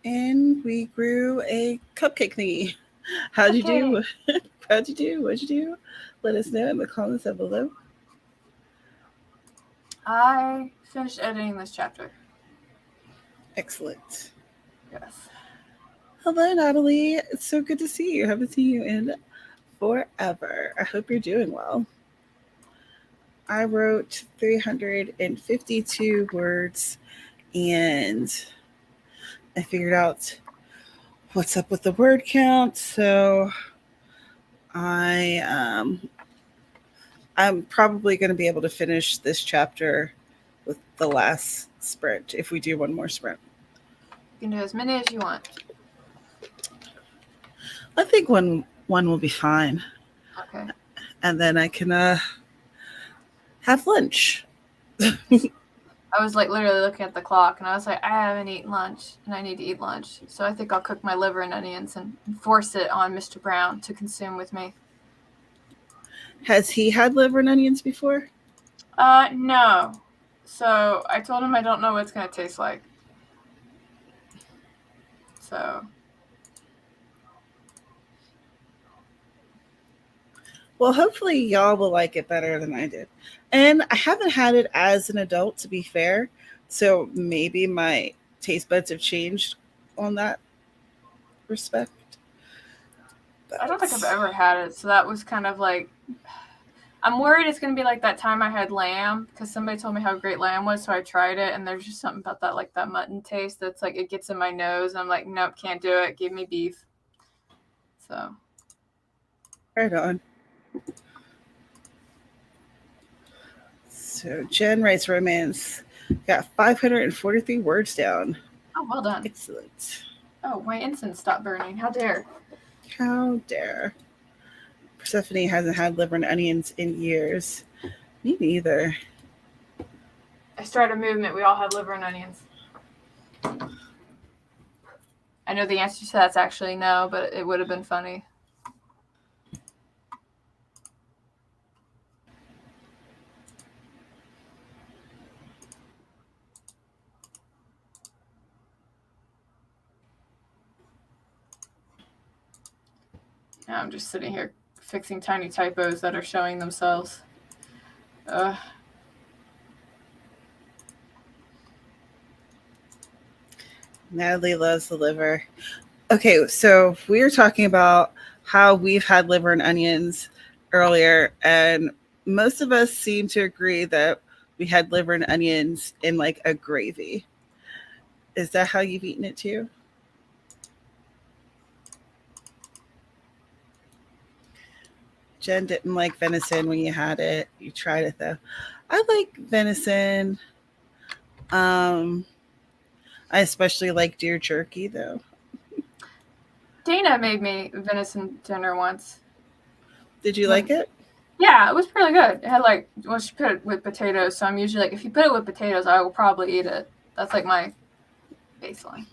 And we grew a cupcake thingy. How'd you do? How'd you do? What'd you do? Let us know in the comments down below. I finished editing this chapter. Excellent. Yes. Hello, Natalie. It's so good to see you. Haven't seen you in forever. I hope you're doing well. I wrote 352 words, and I figured out what's up with the word count. So I'm probably going to be able to finish this chapter with the last sprint if we do one more sprint. You can do as many as you want. I think one will be fine. Okay. And then I can have lunch. I was like literally looking at the clock, and I was like, I haven't eaten lunch, and I need to eat lunch. So I think I'll cook my liver and onions and force it on Mr. Brown to consume with me. Has he had liver and onions before? No. So I told him I don't know what it's going to taste like. So. Well, hopefully y'all will like it better than I did. And I haven't had it as an adult, to be fair. So maybe my taste buds have changed on that respect. But I don't think I've ever had it. So that was kind of like, I'm worried it's going to be like that time I had lamb, because somebody told me how great lamb was. So I tried it, and there's just something about that, like that mutton taste that's like, it gets in my nose. And I'm like, nope, can't do it. Give me beef. So. Right on. So Jen writes romance. Got 543 words down. Oh, well done. Excellent. Oh, my incense stopped burning. How dare. How dare. Persephone hasn't had liver and onions in years. Me neither. I started a movement. We all have liver and onions. I know the answer to that's actually no, but it would have been funny. Now I'm just sitting here fixing tiny typos that are showing themselves. Natalie loves the liver. Okay, so we were talking about how we've had liver and onions earlier, and most of us seem to agree that we had liver and onions in like a gravy. Is that how you've eaten it too? Jen didn't like venison when you had it. You tried it though. I like venison. I especially like deer jerky though. Dana made me venison dinner once. Did you like it? Yeah, it was really good. It had like, well, she put it with potatoes, so I'm usually like, if you put it with potatoes, I will probably eat it. That's like my baseline.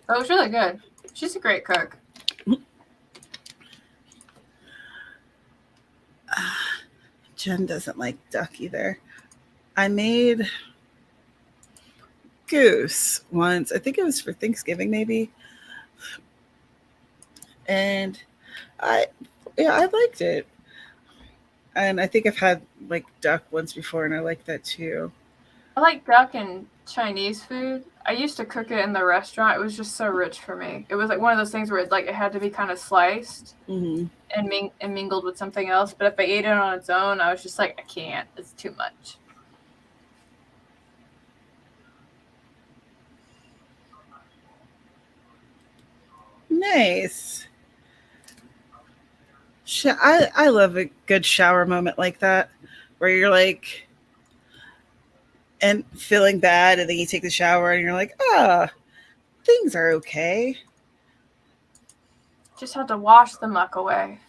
But it was really good. She's a great cook. Jen doesn't like duck either. I made goose once. I think it was for Thanksgiving maybe. And I liked it. And I think I've had like duck once before, and I like that too. I like duck and Chinese food. I used to cook it in the restaurant. It was just so rich for me. It was like one of those things where it had to be kind of sliced and mingled with something else. But if I ate it on its own, I was just like, I can't. It's too much. Nice. I love a good shower moment like that, where you're like, and feeling bad, and then you take the shower and you're like, things are okay. Just had to wash the muck away.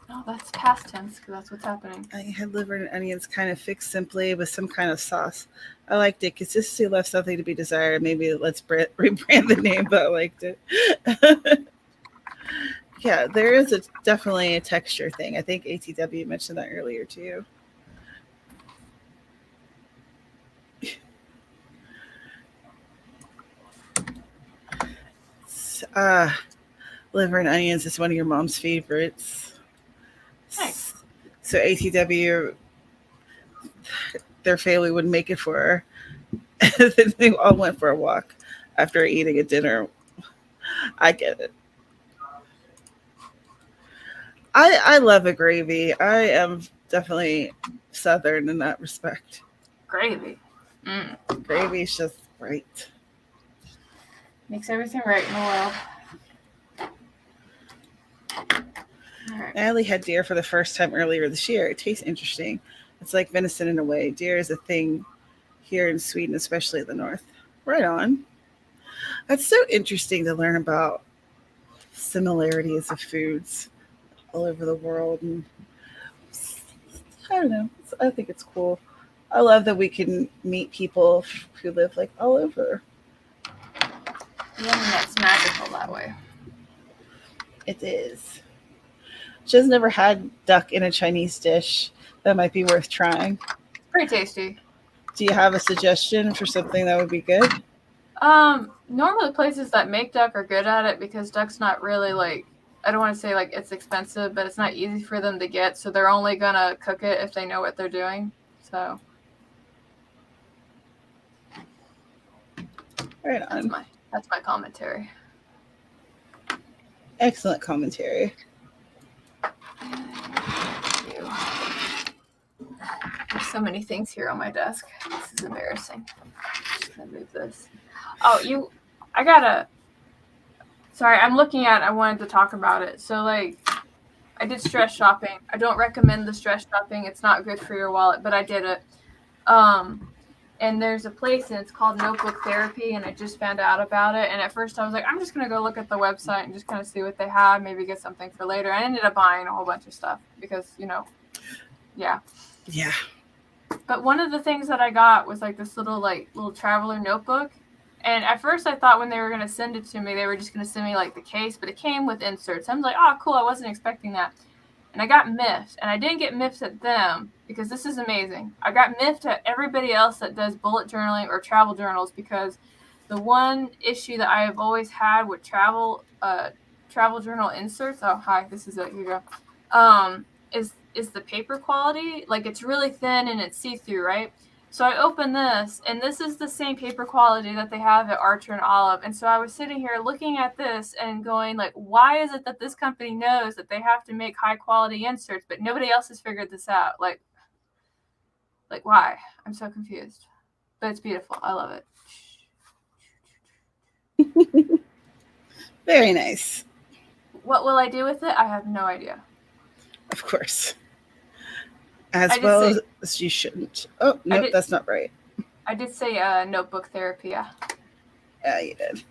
No, that's past tense because that's what's happening. I had liver and onions kind of fixed simply with some kind of sauce. I liked it. Consistency left something to be desired. Maybe let's rebrand the name, but I liked it. Yeah, there is definitely a texture thing. I think ATW mentioned that earlier too. Liver and onions is one of your mom's favorites. Nice. So ATW, their family would make it for her. And then they all went for a walk after eating a dinner. I get it. I love a gravy. I am definitely Southern in that respect. Gravy. Gravy's just right. Makes everything right in the world. All right. Natalie had deer for the first time earlier this year. It tastes interesting. It's like venison in a way. Deer is a thing here in Sweden, especially the north. Right on. That's so interesting to learn about similarities of foods all over the world. And I don't know. I think it's cool. I love that we can meet people who live like all over. The internet's magical that way. It is. She's never had duck in a Chinese dish. That might be worth trying. Pretty tasty. Do you have a suggestion for something that would be good? Normally places that make duck are good at it because duck's not really like, I don't want to say like it's expensive, but it's not easy for them to get. So they're only going to cook it if they know what they're doing. So. Right on. That's my commentary. Excellent commentary. There's so many things here on my desk. This is embarrassing. Just gonna move this. Oh, sorry, I'm looking at, I wanted to talk about it. So like, I did stress shopping. I don't recommend the stress shopping. It's not good for your wallet, but I did it. And there's a place and it's called Notebook Therapy, and I just found out about it. And at first I was like, I'm just going to go look at the website and just kind of see what they have, maybe get something for later. I ended up buying a whole bunch of stuff because, yeah. Yeah. But one of the things that I got was like this little traveler notebook. And at first I thought when they were going to send it to me, they were just going to send me like the case, but it came with inserts. I was like, oh, cool. I wasn't expecting that. And I got miffed, and I didn't get miffed at them because this is amazing. I got miffed at everybody else that does bullet journaling or travel journals because the one issue that I have always had with travel journal inserts. Oh, hi, this is it. Here you go. Is the paper quality. Like it's really thin and it's see-through, right? So I opened this, and this is the same paper quality that they have at Archer and Olive. And so I was sitting here looking at this and going, like, why is it that this company knows that they have to make high-quality inserts, but nobody else has figured this out? Like why? I'm so confused. But it's beautiful. I love it. Very nice. What will I do with it? I have no idea. Of course. As you shouldn't. Oh, no, that's not right. I did say notebook therapy, yeah. Yeah, you did.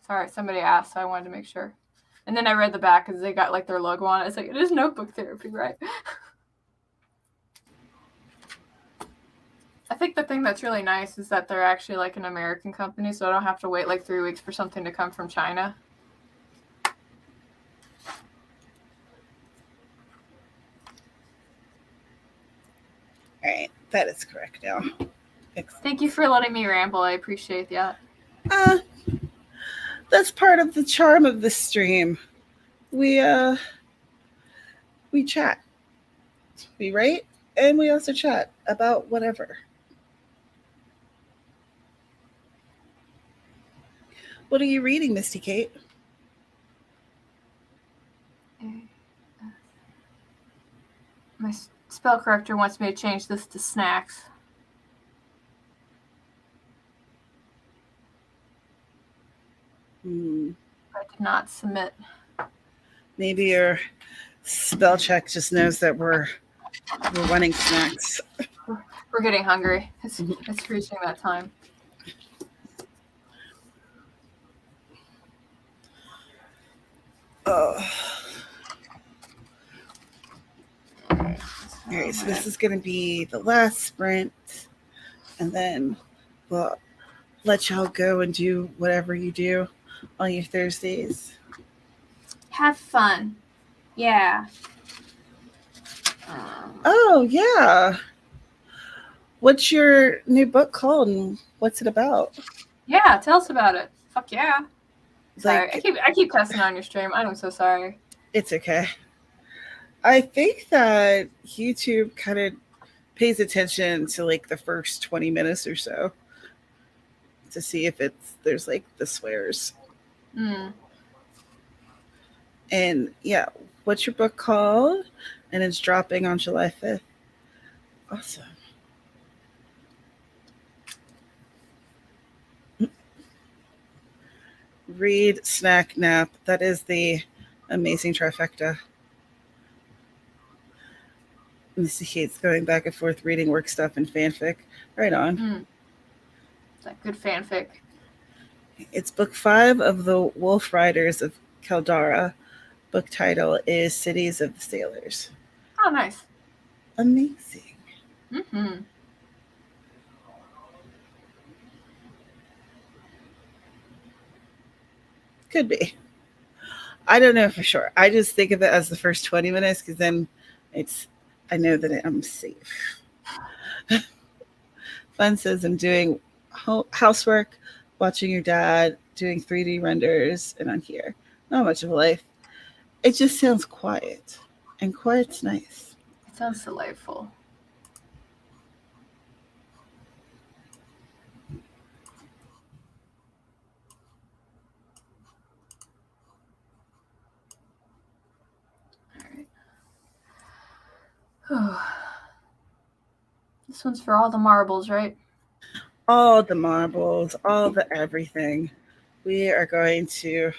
Sorry, somebody asked, so I wanted to make sure. And then I read the back because they got like their logo on it. It's like, it is notebook therapy, right? I think the thing that's really nice is that they're actually like an American company, so I don't have to wait like 3 weeks for something to come from China. All right, that is correct now. Excellent. Thank you for letting me ramble. I appreciate that. That's part of the charm of the stream. We chat. We write and we also chat about whatever. What are you reading, Misty Kate? My spell corrector wants me to change this to snacks. I did not submit. Maybe your spell check just knows that we're running snacks. We're getting hungry. It's reaching that time. Oh. All right, so this is going to be the last sprint, and then we'll let y'all go and do whatever you do on your Thursdays. Have fun. Yeah. Oh, yeah. What's your new book called, and what's it about? Yeah, tell us about it. Fuck yeah. Sorry, Like, I keep cussing on your stream. I'm so sorry. it's okay. I think that YouTube kind of pays attention to like the first 20 minutes or so to see if there's like the swears. Hmm. And yeah, what's your book called? And it's dropping on July 5th. Awesome. Read, snack, nap. That is the amazing trifecta. Missy hates going back and forth reading work stuff and fanfic. Right on. Is that good fanfic? It's book 5 of the Wolf Riders of Caldara. Book title is Cities of the Sailors. Oh, nice. Amazing. Mm-hmm. Could be. I don't know for sure. I just think of it as the first 20 minutes because then I know that I'm safe. Fun says I'm doing housework, watching your dad, doing 3D renders, and I'm here. Not much of a life. It just sounds quiet, and quiet's nice. It sounds delightful. All right. This one's for all the marbles, right? All the marbles, all the everything. We are going to.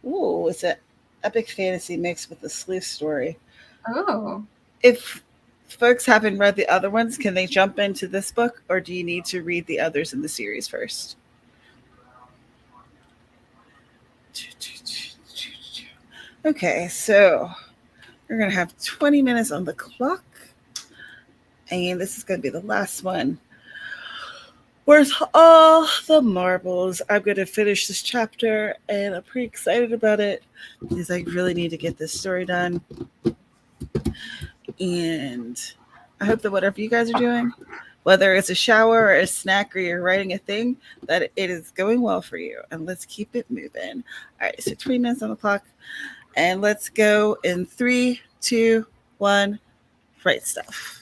Ooh, it's an epic fantasy mixed with a sleuth story. Oh. If folks haven't read the other ones, can they jump into this book, or do you need to read the others in the series first? Okay, so we're going to have 20 minutes on the clock, and this is going to be the last one. Where's all the marbles? I'm going to finish this chapter, and I'm pretty excited about it because I really need to get this story done. And I hope that whatever you guys are doing, whether it's a shower or a snack or you're writing a thing, that it is going well for you. And let's keep it moving. All right, so 20 minutes on the clock. And let's go in 3, 2, 1, write stuff.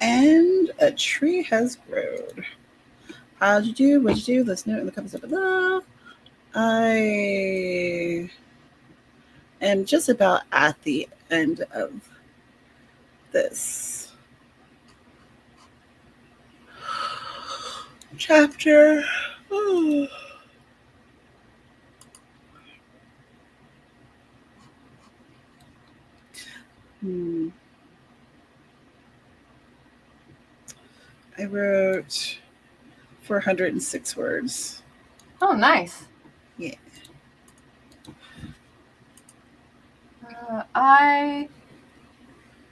And a tree has grown. How'd you do? What'd you do? Let's know in the comments below. I am just about at the end of this chapter. Oh. I wrote 406 words. Oh, nice. Yeah. I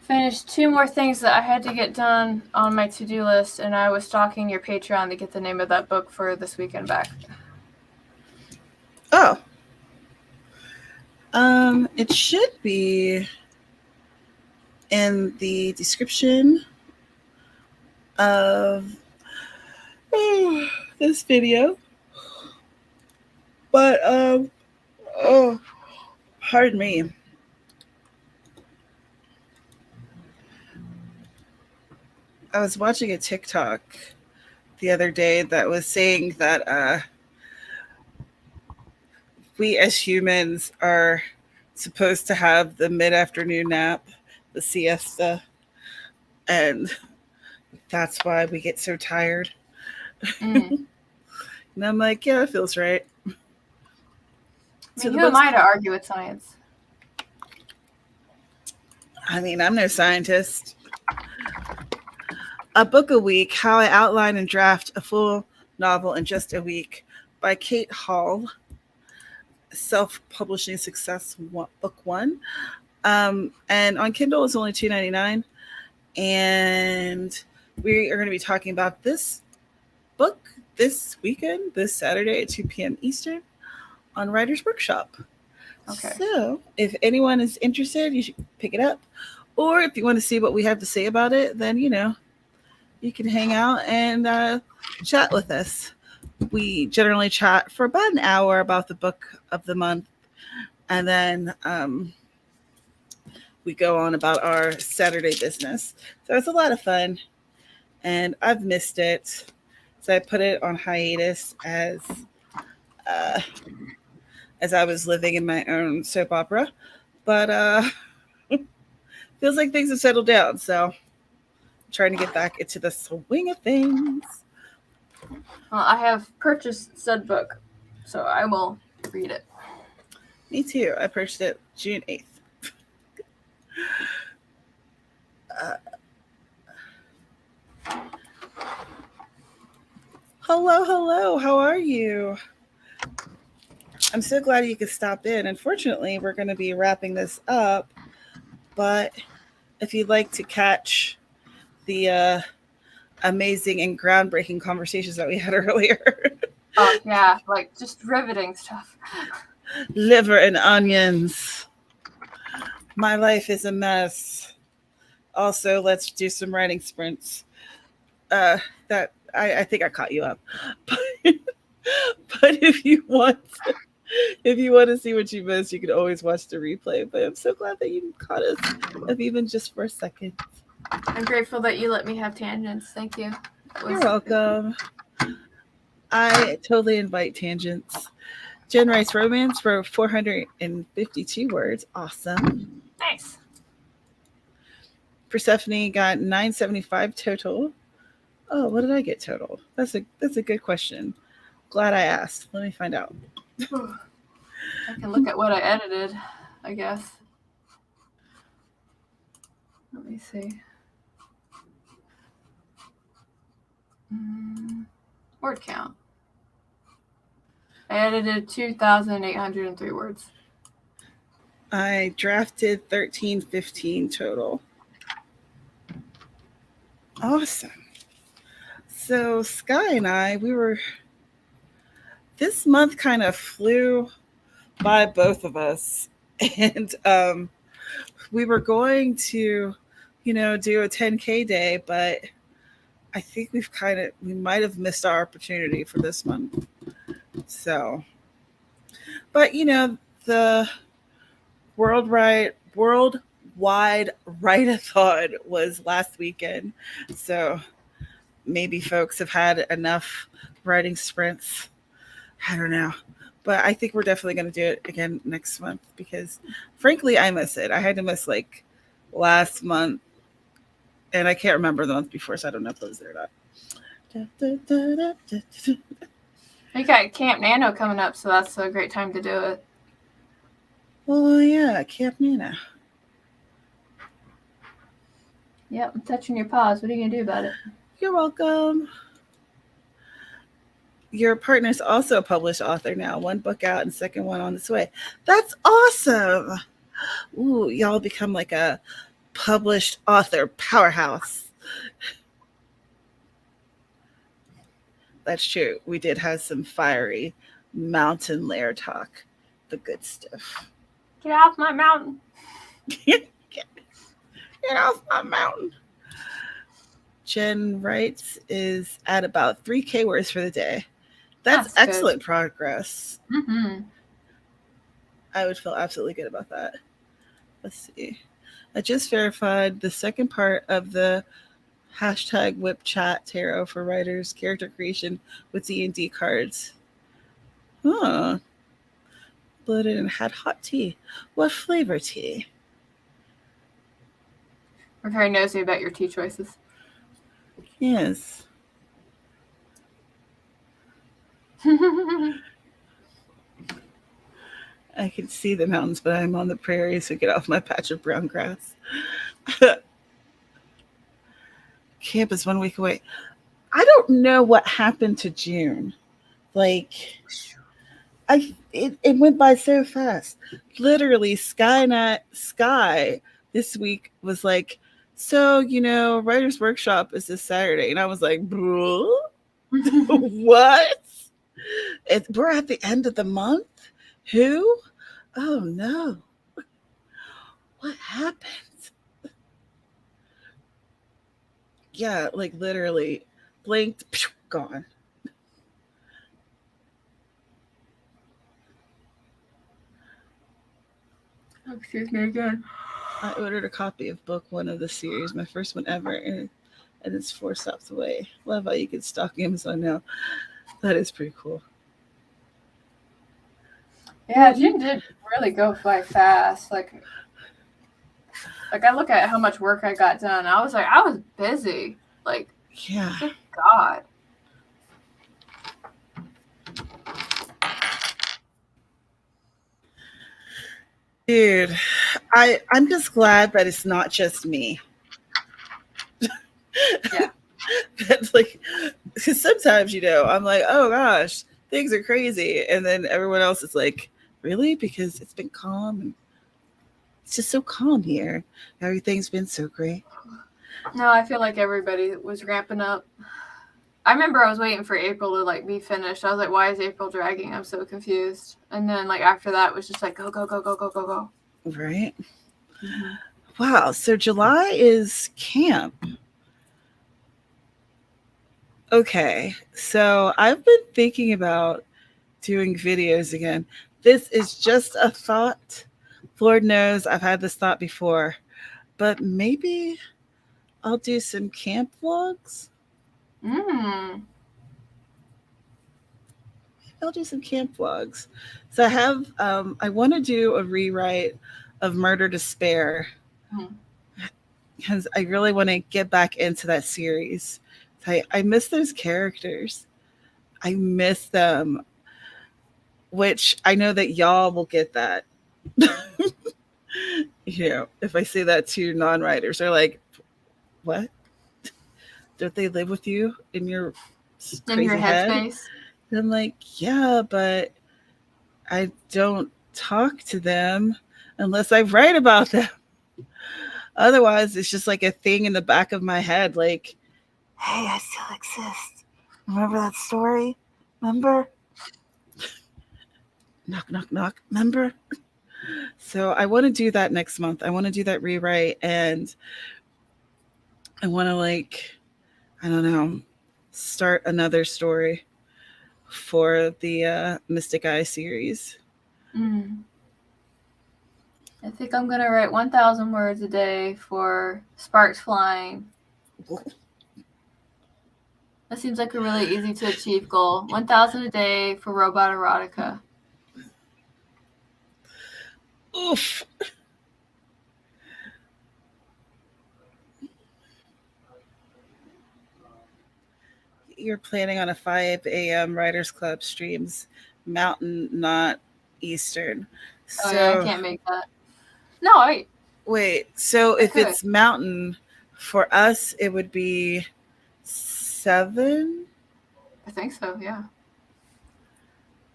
finished 2 more things that I had to get done on my to-do list, and I was stalking your Patreon to get the name of that book for this weekend back. Oh. It should be in the description of this video. But pardon me. I was watching a TikTok the other day that was saying that we as humans are supposed to have the mid-afternoon nap, the siesta, and that's why we get so tired. And I'm like, yeah, that feels right. I mean, who am I to argue with science? I mean, I'm no scientist. A Book a Week, How I Outline and Draft a Full Novel in Just a Week by Kate Hall. Self-publishing success, book 1. And on Kindle it's only $2.99. And we are going to be talking about this book this weekend, this Saturday at 2 p.m. Eastern on Writer's Workshop. Okay. So if anyone is interested, you should pick it up. Or if you want to see what we have to say about it, then, you know, you can hang out and chat with us. We generally chat for about an hour about the book of the month. And then we go on about our Saturday business. So it's a lot of fun. And I've missed it. So I put it on hiatus as I was living in my own soap opera. But feels like things have settled down. So I'm trying to get back into the swing of things. Well, I have purchased said book, so I will read it. Me too. I purchased it June 8th. Hello. How are you? I'm so glad you could stop in. Unfortunately, we're going to be wrapping this up. But if you'd like to catch the amazing and groundbreaking conversations that we had earlier. Oh, yeah, like just riveting stuff. Liver and onions. My life is a mess. Also, let's do some writing sprints. That I think I caught you up. But if you want to see what you missed, you can always watch the replay. But I'm so glad that you caught us, if even just for a second. I'm grateful that you let me have tangents. Thank you. You're welcome. I totally invite tangents. Jen writes romance wrote 452 words. Awesome. Nice. Persephone got 975 total. Oh, what did I get total? That's a good question. Glad I asked. Let me find out. I can look at what I edited, I guess. Let me see. Word count. I edited 2,803 words. I drafted 1315 total. Awesome. So Sky and I, this month kind of flew by both of us. And we were going to, do a 10K day, but I think we might have missed our opportunity for this month. So, but the worldwide wide write-a-thon was last weekend. So maybe folks have had enough writing sprints. I don't know. But I think we're definitely going to do it again next month because, frankly, I miss it. I had to miss like last month, and I can't remember the month before, so I don't know if it was there or not. You got Camp Nano coming up, so that's a great time to do it. Oh, yeah, Camp Nano. Yep, I'm touching your paws. What are you going to do about it? You're welcome. Your partner's also a published author now. One book out and second one on its way. That's awesome. Ooh, y'all become like a published author powerhouse. That's true. We did have some fiery mountain lair talk. The good stuff. Get off my mountain. Get off my mountain. Jen writes is at about 3K words for the day. That's excellent good progress. Mm-hmm. I would feel absolutely good about that. Let's see. I just verified the second part of the hashtag whip chat tarot for writers character creation with D&D cards. Huh. Blooded and had hot tea. What flavor tea? We're very nosy about your tea choices. Yes. I can see the mountains, but I'm on the prairie, so get off my patch of brown grass. Camp is 1 week away. I don't know what happened to June. Like, it went by so fast. Literally, Sky this week was like, so, Writer's Workshop is this Saturday. And I was like, what? We're at the end of the month? Who? Oh, no. What happened? Yeah, like literally blinked, gone. Oh, excuse me again. I ordered a copy of book 1 of the series, my first one ever, and it's 4 stops away. Love how you can stock Amazon now. That is pretty cool. Yeah, June did really go by fast. Like I look at how much work I got done. I was busy. Like, yeah. Good God. Dude, I'm just glad that it's not just me. Yeah. That's like, because sometimes, I'm like, oh gosh, things are crazy. And then everyone else is like, really? Because it's been calm. And it's just so calm here. Everything's been so great. No, I feel like everybody was ramping up. I remember I was waiting for April to be finished. I was like, why is April dragging? I'm so confused. And then after that it was just like, go, go, go, go, go, go, go. Right. Mm-hmm. Wow. So July is camp. Okay. So I've been thinking about doing videos again. This is just a thought. Lord knows I've had this thought before, but maybe I'll do some camp vlogs. I'll do some camp vlogs. So I have, I want to do a rewrite of Murder to Spare because I really want to get back into that series. I miss those characters. I miss them, which I know that y'all will get that. If I say that to non-writers, they're like, what? Don't they live with you in your crazy head? Headspace? And I'm like, yeah, but I don't talk to them unless I write about them. Otherwise, it's just like a thing in the back of my head, like, hey, I still exist. Remember that story? Remember? Knock, knock, knock. Remember? So I want to do that next month. I want to do that rewrite, and I want to I don't know, start another story for the Mystic Eye series. I think I'm going to write 1,000 words a day for Sparks Flying. That seems like a really easy to achieve goal. 1,000 a day for Robot Erotica. Oof. You're planning on a 5 a.m. Writers Club streams, Mountain, not Eastern. Oh, yeah, I can't make that. No, wait. So if could. it's Mountain, for us, it would be 7? I think so, yeah.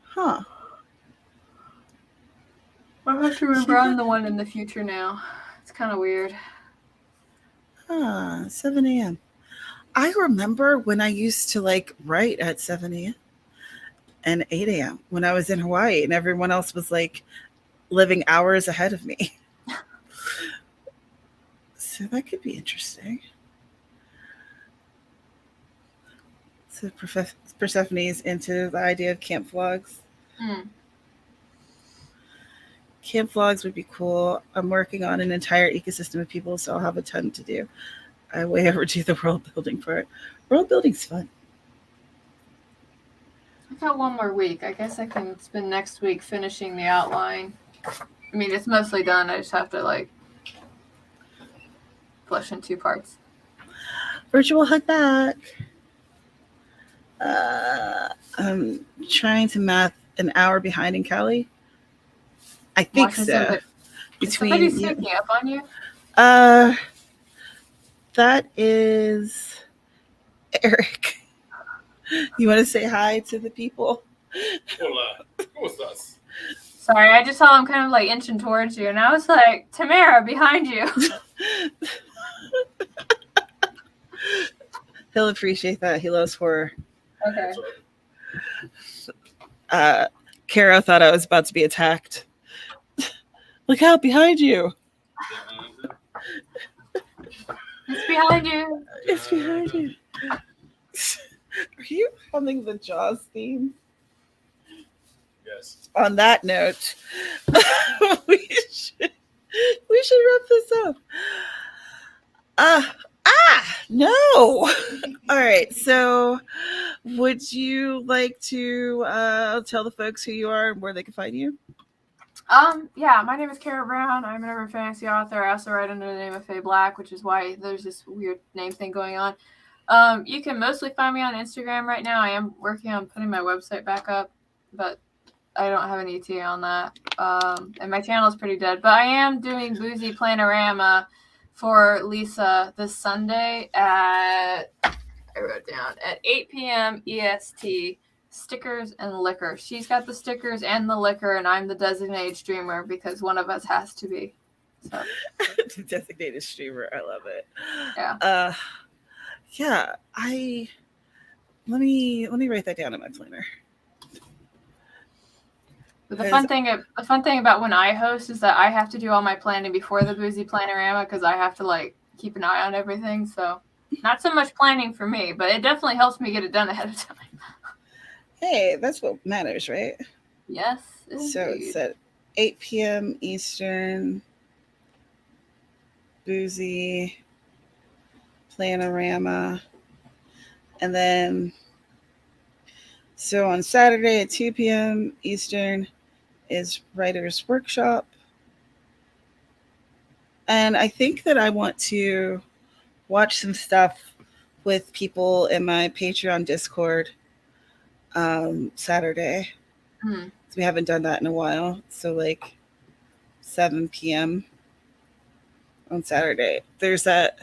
Huh. I have to remember I'm the one in the future now. It's kind of weird. 7 a.m. I remember when I used to like write at 7 a.m. and 8 a.m. when I was in Hawaii and everyone else was like living hours ahead of me. So that could be interesting. So Persephone's into the idea of camp vlogs. Camp vlogs would be cool. I'm working on an entire ecosystem of people, so I'll have a ton to do. I way overdo the world building part. World building's fun. I've got one more week. I guess I can spend next week finishing the outline. I mean, it's mostly done. I just have to like flush in 2 parts. Virtual hug back. I'm trying to math an hour behind in Cali. I think so. Between somebody sneaking up on you? That is Eric. You want to say hi to the people? Hola, ¿cómo estás? Sorry, I just saw him kind of like inching towards you, and I was like, Tamara, behind you. He'll appreciate that. He loves horror. Okay. Carrow thought I was about to be attacked. Look out behind you. It's behind you. It's behind you. Are you humming the Jaws theme? Yes. On that note, we should wrap this up. No. All right. So, would you like to tell the folks who you are and where they can find you? Yeah, my name is Carrow Brown. I'm an urban fantasy author. I also write under the name of Faye Black, which is why there's this weird name thing going on. You can mostly find me on Instagram right now. I am working on putting my website back up, but I don't have an ETA on that. And my channel is pretty dead. But I am doing Boozy Planorama for Lisa this Sunday I wrote down, at 8 p.m. EST. Stickers and liquor. She's got the stickers and the liquor, and I'm the designated streamer because one of us has to be. So. Designated streamer. I love it. Yeah. Yeah. Let me write that down in my planner. But the fun thing about when I host is that I have to do all my planning before the Boozy Planorama because I have to like keep an eye on everything. So not so much planning for me, but it definitely helps me get it done ahead of time. Hey, that's what matters, right? Yes. Indeed. So it's at 8 p.m. Eastern. Boozy Planorama. And then, so on Saturday at 2 p.m. Eastern is Writer's Workshop. And I think that I want to watch some stuff with people in my Patreon Discord Saturday. So we haven't done that in a while. So like 7 p.m. on Saturday. There's that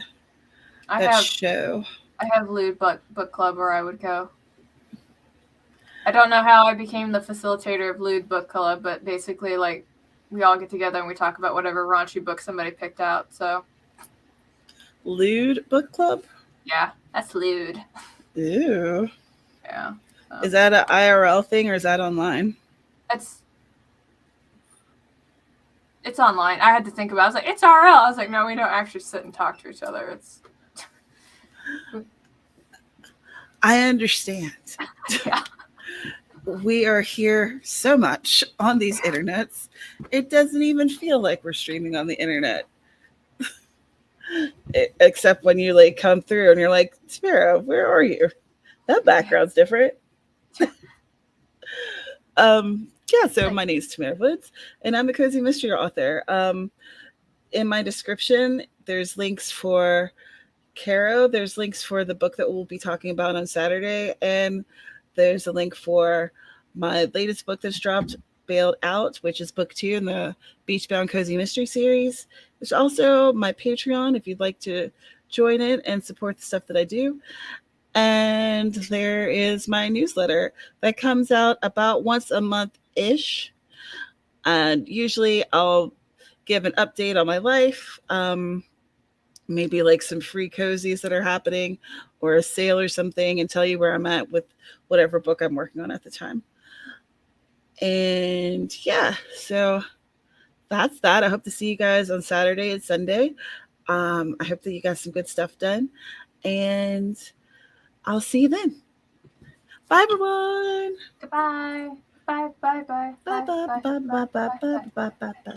show. I have Lewd Book Club where I would go. I don't know how I became the facilitator of Lewd Book Club, but basically like we all get together and we talk about whatever raunchy book somebody picked out. So Lewd Book Club? Yeah, that's lewd. Ew. Yeah. So. Is that an IRL thing or is that online? It's online. I had to think about it. I was like, it's RL. I was like, no, we don't actually sit and talk to each other. It's I understand. Yeah. we are here so much on these internets, it doesn't even feel like we're streaming on the internet. Except when you like come through and you're like, Sparrow, where are you? That background's different. Yeah, so my name's Tamara Woods, and I'm a cozy mystery author. In my description, there's links for Carrow. There's links for the book that we'll be talking about on Saturday, and there's a link for my latest book that's dropped, Bailed Out, which is book 2 in the Beachbound Cozy Mystery series. There's also my Patreon if you'd like to join it and support the stuff that I do. And there is my newsletter that comes out about once a month-ish. And usually I'll give an update on my life, maybe like some free cozies that are happening or a sale or something, and tell you where I'm at with whatever book I'm working on at the time. And yeah, so that's that. I hope to see you guys on Saturday and Sunday. I hope that you got some good stuff done, and I'll see you then. Bye, everyone. Goodbye. Bye, bye, bye. Bye, bye, bye, bye, bye, bye, bye, bye, bye, bye.